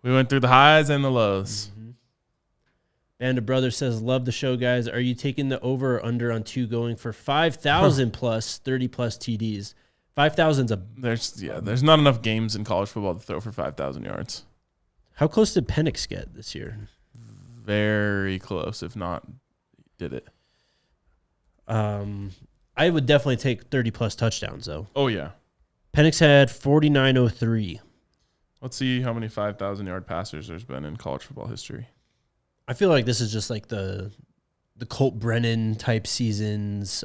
went through the highs and the lows. Band of Brothers says, love the show, guys. Are you taking the over or under on 2 going for 5,000 plus 30 plus TDs? 5,000's there's not enough games in college football to throw for 5,000 yards. How close did Penix get this year? Very close, if not did it. I would definitely take 30 plus touchdowns though. Oh yeah. Penix had 49.03. Let's see how many 5,000 yard passers there's been in college football history. I feel like this is just like the Colt Brennan type seasons,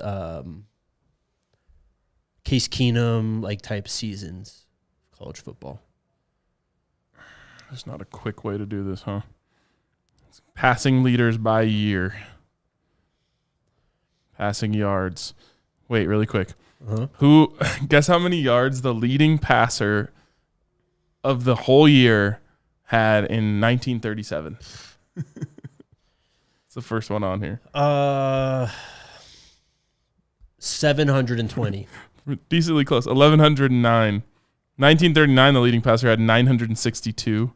Case Keenum like type seasons of college football. There's not a quick way to do this, huh? It's passing leaders by year. Passing yards. Wait, really quick. Guess how many yards the leading passer of the whole year had in 1937? It's the first one on here. 720. Decently close. 1,109. 1939, the leading passer had 962.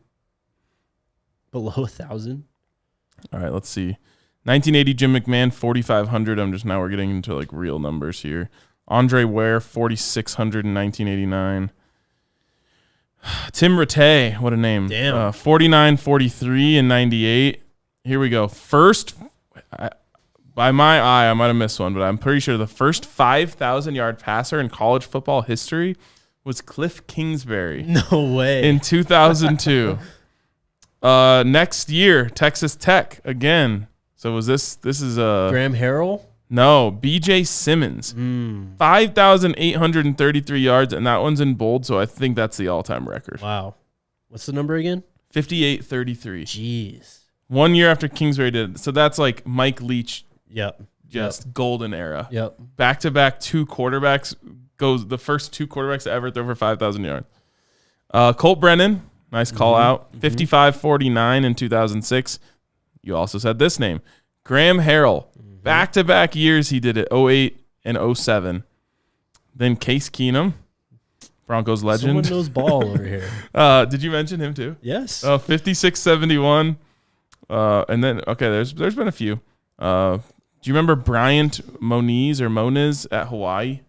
Below 1,000. All right, let's see. 1980, Jim McMahon, 4,500. We're getting into like real numbers here. Andre Ware, 4,600 in 1989. Tim Rattay, what a name. Damn. 49-43 in 98. Here we go. By my eye, I might have missed one, but I'm pretty sure the first 5,000-yard passer in college football history was Cliff Kingsbury. No way. In 2002. Next year, Texas Tech again. So was this is Graham Harrell? No, BJ Simmons. 5,833 yards, and that one's in bold, so I think that's the all-time record. Wow. What's the number again? 58-33. Jeez. 1 year after Kingsbury did it. So that's like Mike Leach. Yep. Golden era. Yep. Back-to-back the first 2 quarterbacks to ever throw for 5,000 yards. Colt Brennan, nice call out. 55-49 in 2006. You also said this name. Graham Harrell. Back-to-back years he did it, 08 and 07. Then Case Keenum, Broncos legend. Someone knows ball over here. Did you mention him too? Yes. 56-71. And then, okay, there's been a few. Do you remember Bryant Moniz at Hawaii?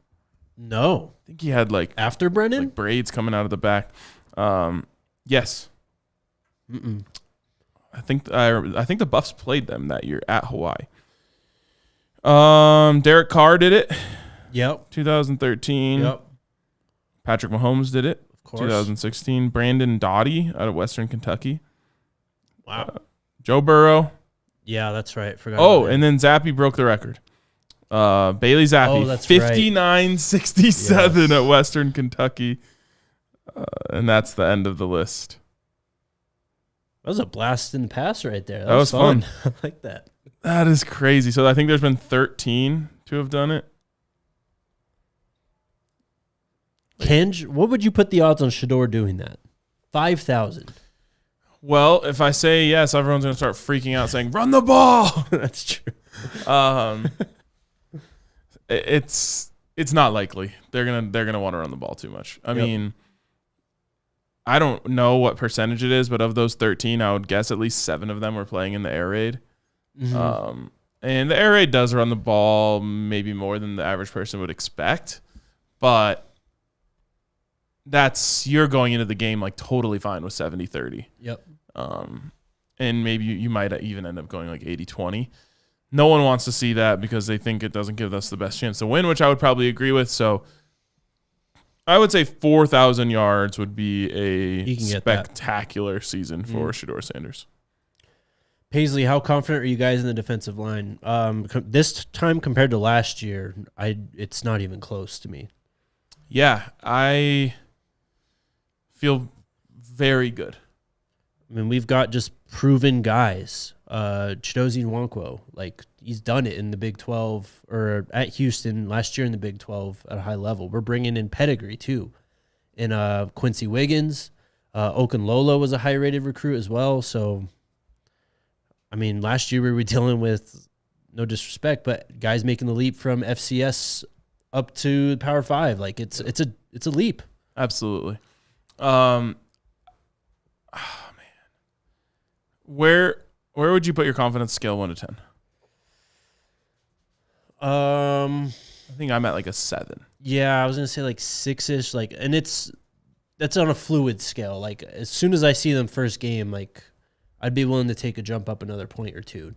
No. I think he had after Brennan? braids coming out of the back. Yes. Mm-mm. I think the Buffs played them that year at Hawaii. Derek Carr did it. Yep. 2013. Yep. Patrick Mahomes did it. Of course. 2016. Brandon Doughty out of Western Kentucky. Wow. Joe Burrow. Yeah, that's right. Forgot. Oh, and then Zappi broke the record. Bailey Zappi, that's 59-67 Yes. at Western Kentucky. And that's the end of the list. That was a blast in the pass right there. That was fun. I like that. That is crazy. So I think there's been 13 to have done it. Kenj, what would you put the odds on Shedeur doing that? 5,000. Well, if I say yes, everyone's going to start freaking out saying, run the ball. That's true. It's not likely. They're gonna want to run the ball too much. I mean, I don't know what percentage it is, but of those 13, I would guess at least 7 of them were playing in the air raid. Mm-hmm. And the air raid does run the ball maybe more than the average person would expect, but you're going into the game totally fine with 70-30. Yep. And maybe you might even end up going 80-20. No one wants to see that because they think it doesn't give us the best chance to win, which I would probably agree with. So I would say 4,000 yards would be a spectacular season for Shedeur Sanders. Paisley, how confident are you guys in the defensive line? This time compared to last year, it's not even close to me. Yeah, I feel very good. I mean, we've got just proven guys. Chidozie Nwankwo, he's done it in the Big 12 or at Houston last year in the Big 12 at a high level. We're bringing in pedigree too. And Quincy Wiggins, Okunlola was a high-rated recruit as well. So, I mean, last year we were dealing with, no disrespect, but guys making the leap from FCS up to Power 5. It's a leap. Absolutely. Where would you put your confidence scale 1 to 10? I think I'm at a 7. Yeah, I was gonna say 6-ish. And that's on a fluid scale. As soon as I see them first game, I'd be willing to take a jump up another point or two.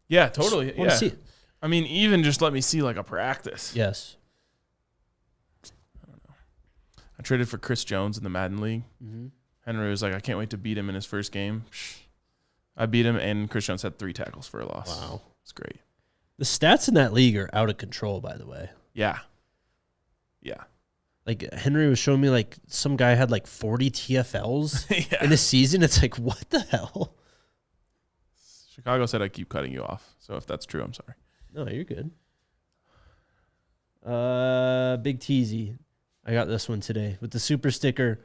Yeah, totally. Want to see it. I mean, even just let me see a practice. Yes. I don't know. I traded for Chris Jones in the Madden League. Mm-hmm. Henry was I can't wait to beat him in his first game. I beat him, and Chris Jones had 3 tackles for a loss. Wow. It's great. The stats in that league are out of control, by the way. Yeah. Yeah. Henry was showing me some guy had 40 TFLs in a season. It's what the hell? Chicago said I keep cutting you off. So if that's true, I'm sorry. No, you're good. Big Teasy. I got this one today with the super sticker.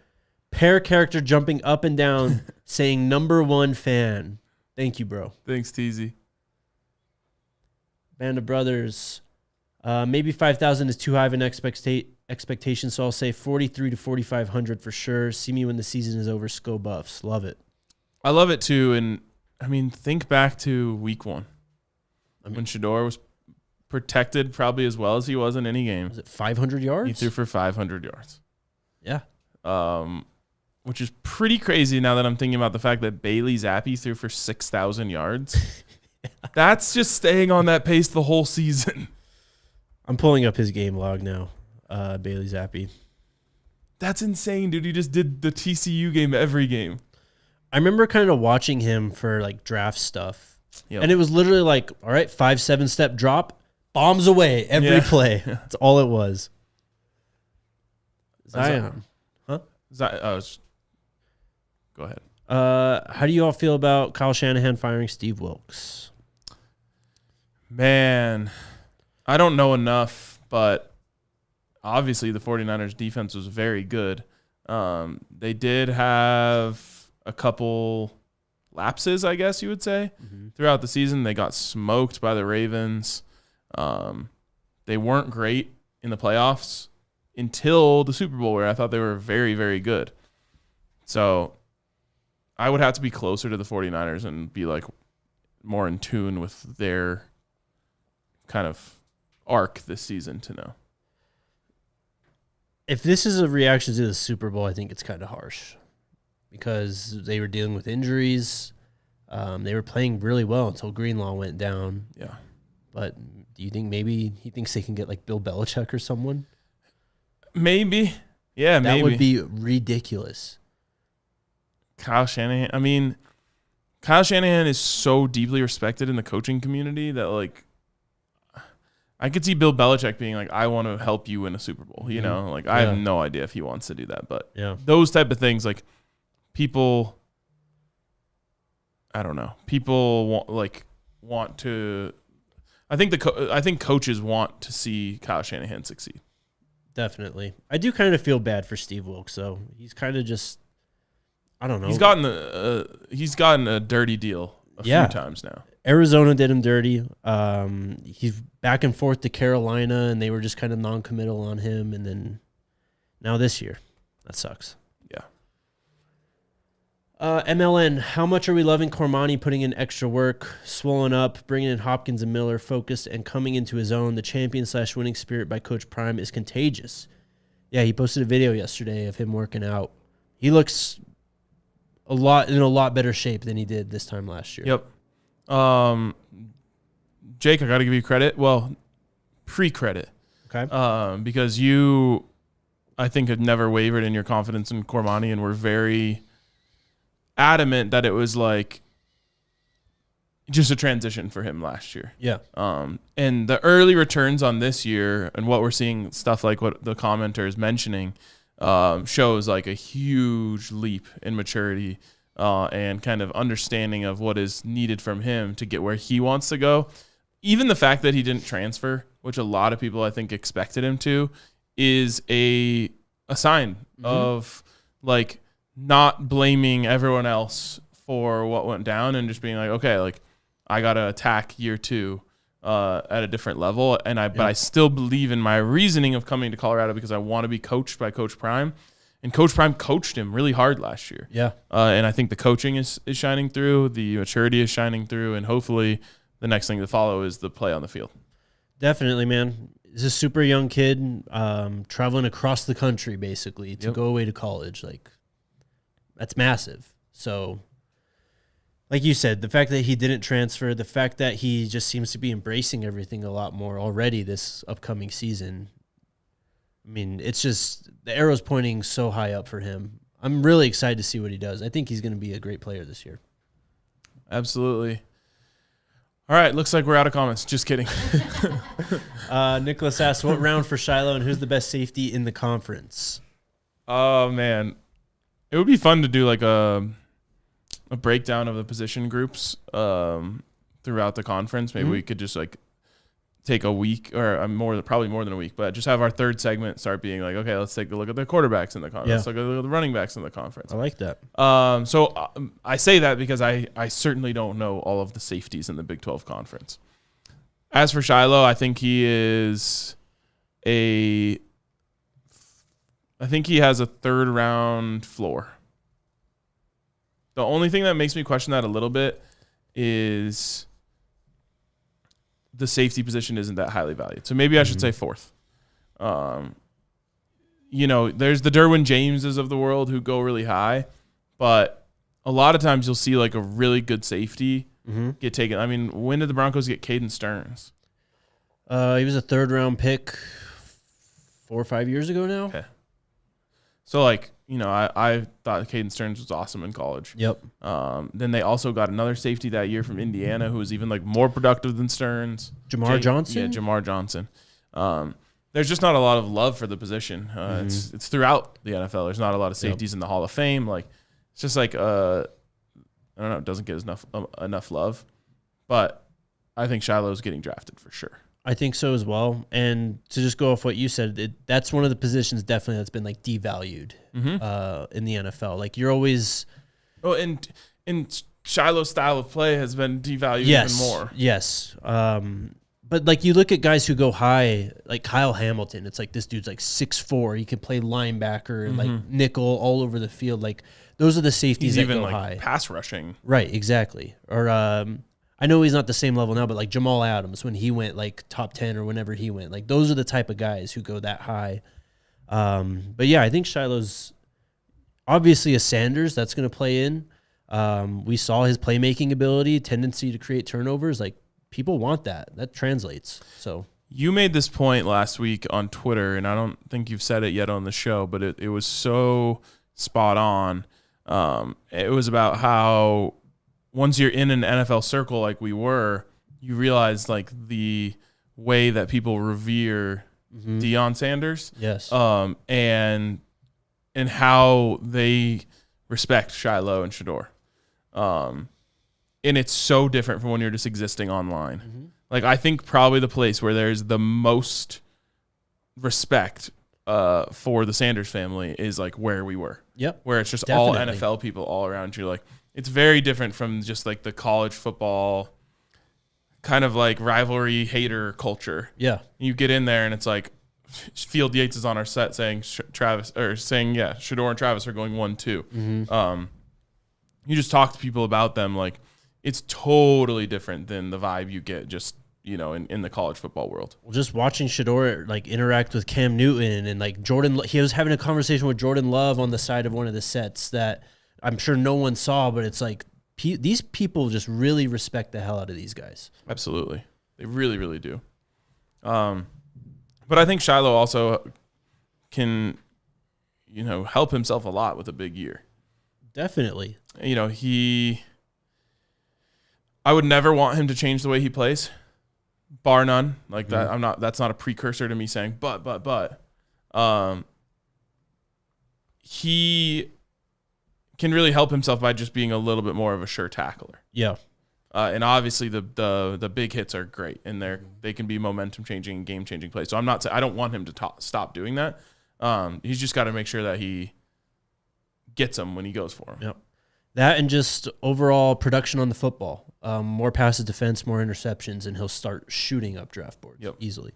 Pair character jumping up and down saying #1 fan. Thank you, bro. Thanks, TZ. Band of Brothers. Maybe 5,000 is too high of an expectation, so I'll say 4,300 to 4,500 for sure. See me when the season is over. Sco Buffs. Love it. I love it too. And I mean, think back to week 1 when Shedeur was protected probably as well as he was in any game. Was it 500 yards? He threw for 500 yards. Yeah. Which is pretty crazy now that I'm thinking about the fact that Bailey Zappi threw for 6,000 yards. That's just staying on that pace the whole season. I'm pulling up his game log now. Bailey Zappi. That's insane, dude. He just did the TCU game every game. I remember kind of watching him for draft stuff. Yep. And it was literally all right, 5-7 step drop, bombs away every play. That's all it was. Zion. Huh? Go ahead. How do you all feel about Kyle Shanahan firing Steve Wilkes? Man, I don't know enough, but obviously the 49ers defense was very good. They did have a couple lapses, I guess you would say, throughout the season. They got smoked by the Ravens. They weren't great in the playoffs until the Super Bowl, where I thought they were very, very good. So I would have to be closer to the 49ers and be more in tune with their kind of arc this season to know. If this is a reaction to the Super Bowl, I think it's kind of harsh because they were dealing with injuries. They were playing really well until Greenlaw went down. Yeah. But do you think maybe he thinks they can get like Bill Belichick or someone? Maybe. Yeah, maybe. That would be ridiculous. Kyle Shanahan. I mean, Kyle Shanahan is so deeply respected in the coaching community that, like, I could see Bill Belichick being like, I want to help you win a Super Bowl. You know, like, I have no idea if he wants to do that. But those type of things, like, people, I don't know. People want to. I think coaches want to see Kyle Shanahan succeed. Definitely. I do kind of feel bad for Steve Wilkes, though. He's kind of just, I don't know. He's gotten a dirty deal a few times now. Arizona did him dirty. He's back and forth to Carolina, and they were just kind of non-committal on him. And then now this year, that sucks. Yeah. MLN, how much are we loving Cormani putting in extra work, swollen up, bringing in Hopkins and Miller, focused, and coming into his own? The champion/winning spirit by Coach Prime is contagious. Yeah, he posted a video yesterday of him working out. He looks in a lot better shape than he did this time last year. Yep. Jake, I got to give you credit. Well, pre-credit. Okay. Because you, I think, had never wavered in your confidence in Cormani and were very adamant that it was like just a transition for him last year. Yeah. And the early returns on this year and what we're seeing, stuff like what the commenter is mentioning, shows like a huge leap in maturity and kind of understanding of what is needed from him to get where he wants to go. Even the fact that he didn't transfer, which a lot of people I think expected him to, is a sign of like not blaming everyone else for what went down and just being like, okay, like I got to attack year 2 at a different level. And but I still believe in my reasoning of coming to Colorado because I want to be coached by Coach Prime. And Coach Prime coached him really hard last year. Yeah. And I think the coaching is shining through, the maturity is shining through, and hopefully the next thing to follow is the play on the field. Definitely, man. He's a super young kid traveling across the country basically to go away to college. Like, that's massive. So, like you said, the fact that he didn't transfer, the fact that he just seems to be embracing everything a lot more already this upcoming season. I mean, it's just the arrow's pointing so high up for him. I'm really excited to see what he does. I think he's going to be a great player this year. Absolutely. All right, looks like we're out of comments. Just kidding. Nicholas asks, what round for Shilo and who's the best safety in the conference? Oh, man. It would be fun to do like a breakdown of the position groups throughout the conference. Maybe we could just like take a week or probably more than a week, but just have our third segment start being like, okay, let's take a look at the quarterbacks in the conference. Let's look at the running backs in the conference. I like that. So I say that because I certainly don't know all of the safeties in the Big 12 conference. As for Shilo, I think he has a third round floor. The only thing that makes me question that a little bit is the safety position isn't that highly valued. So maybe I should say fourth. There's the Derwin Jameses of the world who go really high, but a lot of times you'll see like a really good safety get taken. I mean, when did the Broncos get Caden Stearns? He was a third round pick 4 or 5 years ago now. Okay. So I thought Caden Stearns was awesome in college. Yep. Then they also got another safety that year from Indiana who was even like more productive than Stearns. Jamar Johnson? Yeah, Jamar Johnson. There's just not a lot of love for the position. It's throughout the NFL. There's not a lot of safeties in the Hall of Fame. Like, it's just like I don't know. It doesn't get enough love. But I think Shiloh's getting drafted for sure. I think so as well. And to just go off what you said, that's one of the positions definitely that's been like devalued in the NFL. Like, you're always and Shiloh's style of play has been devalued even more. Yes. But like, you look at guys who go high, like Kyle Hamilton. It's like, this dude's like 6'4". He can play linebacker and like nickel all over the field. Like, those are the safeties that even go like high. Pass rushing. Right, exactly. Or I I know he's not the same level now, but like Jamal Adams when he went like top 10 or whenever he went, like those are the type of guys who go that high. But yeah, I think Shiloh's obviously a Sanders that's going to play in. We saw his playmaking ability, tendency to create turnovers. Like people want that. That translates. So you made this point last week on Twitter, and I don't think you've said it yet on the show, but it was so spot on. It was about how once you're in an NFL circle like we were, you realize like the way that people revere Deion Sanders. Yes. And how they respect Shilo and Shedeur. And it's so different from when you're just existing online. Mm-hmm. Like I think probably the place where there's the most respect for the Sanders family is like where we were. Yep. Where it's just Definitely. all NFL people all around you. Like it's very different from just like the college football kind of like rivalry hater culture. Yeah. You get in there and it's like Field Yates is on our set saying Shedeur and Travis are going 1-2. Mm-hmm. You just talk to people about them like it's totally different than the vibe you get just, you know, in the college football world. Well, just watching Shedeur like interact with Cam Newton and like Jordan, he was having a conversation with Jordan Love on the side of one of the sets that I'm sure no one saw, but it's like these people just really respect the hell out of these guys. Absolutely. They really, really do. But I think Shilo also can, you know, help himself a lot with a big year. Definitely. You know, I would never want him to change the way he plays, bar none. Like that, that's not a precursor to me saying, but, he can really help himself by just being a little bit more of a sure tackler. Yeah. And obviously the big hits are great, and they can be momentum changing, game changing plays. So I don't want him to stop doing that. He's just got to make sure that he gets them when he goes for them. Yep. That and just overall production on the football. More passes defense, more interceptions, and he'll start shooting up draft boards easily.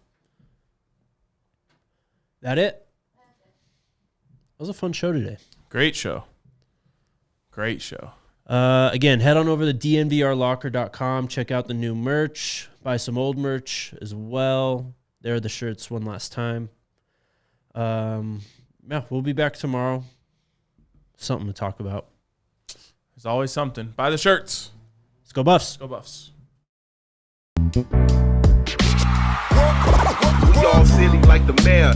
That it? That was a fun show today. Great show. Great show. Again, head on over to DNVRlocker.com. Check out the new merch. Buy some old merch as well. There are the shirts one last time. Yeah, we'll be back tomorrow. Something to talk about. There's always something. Buy the shirts. Let's go Buffs. Go Buffs. We all silly like the mayor.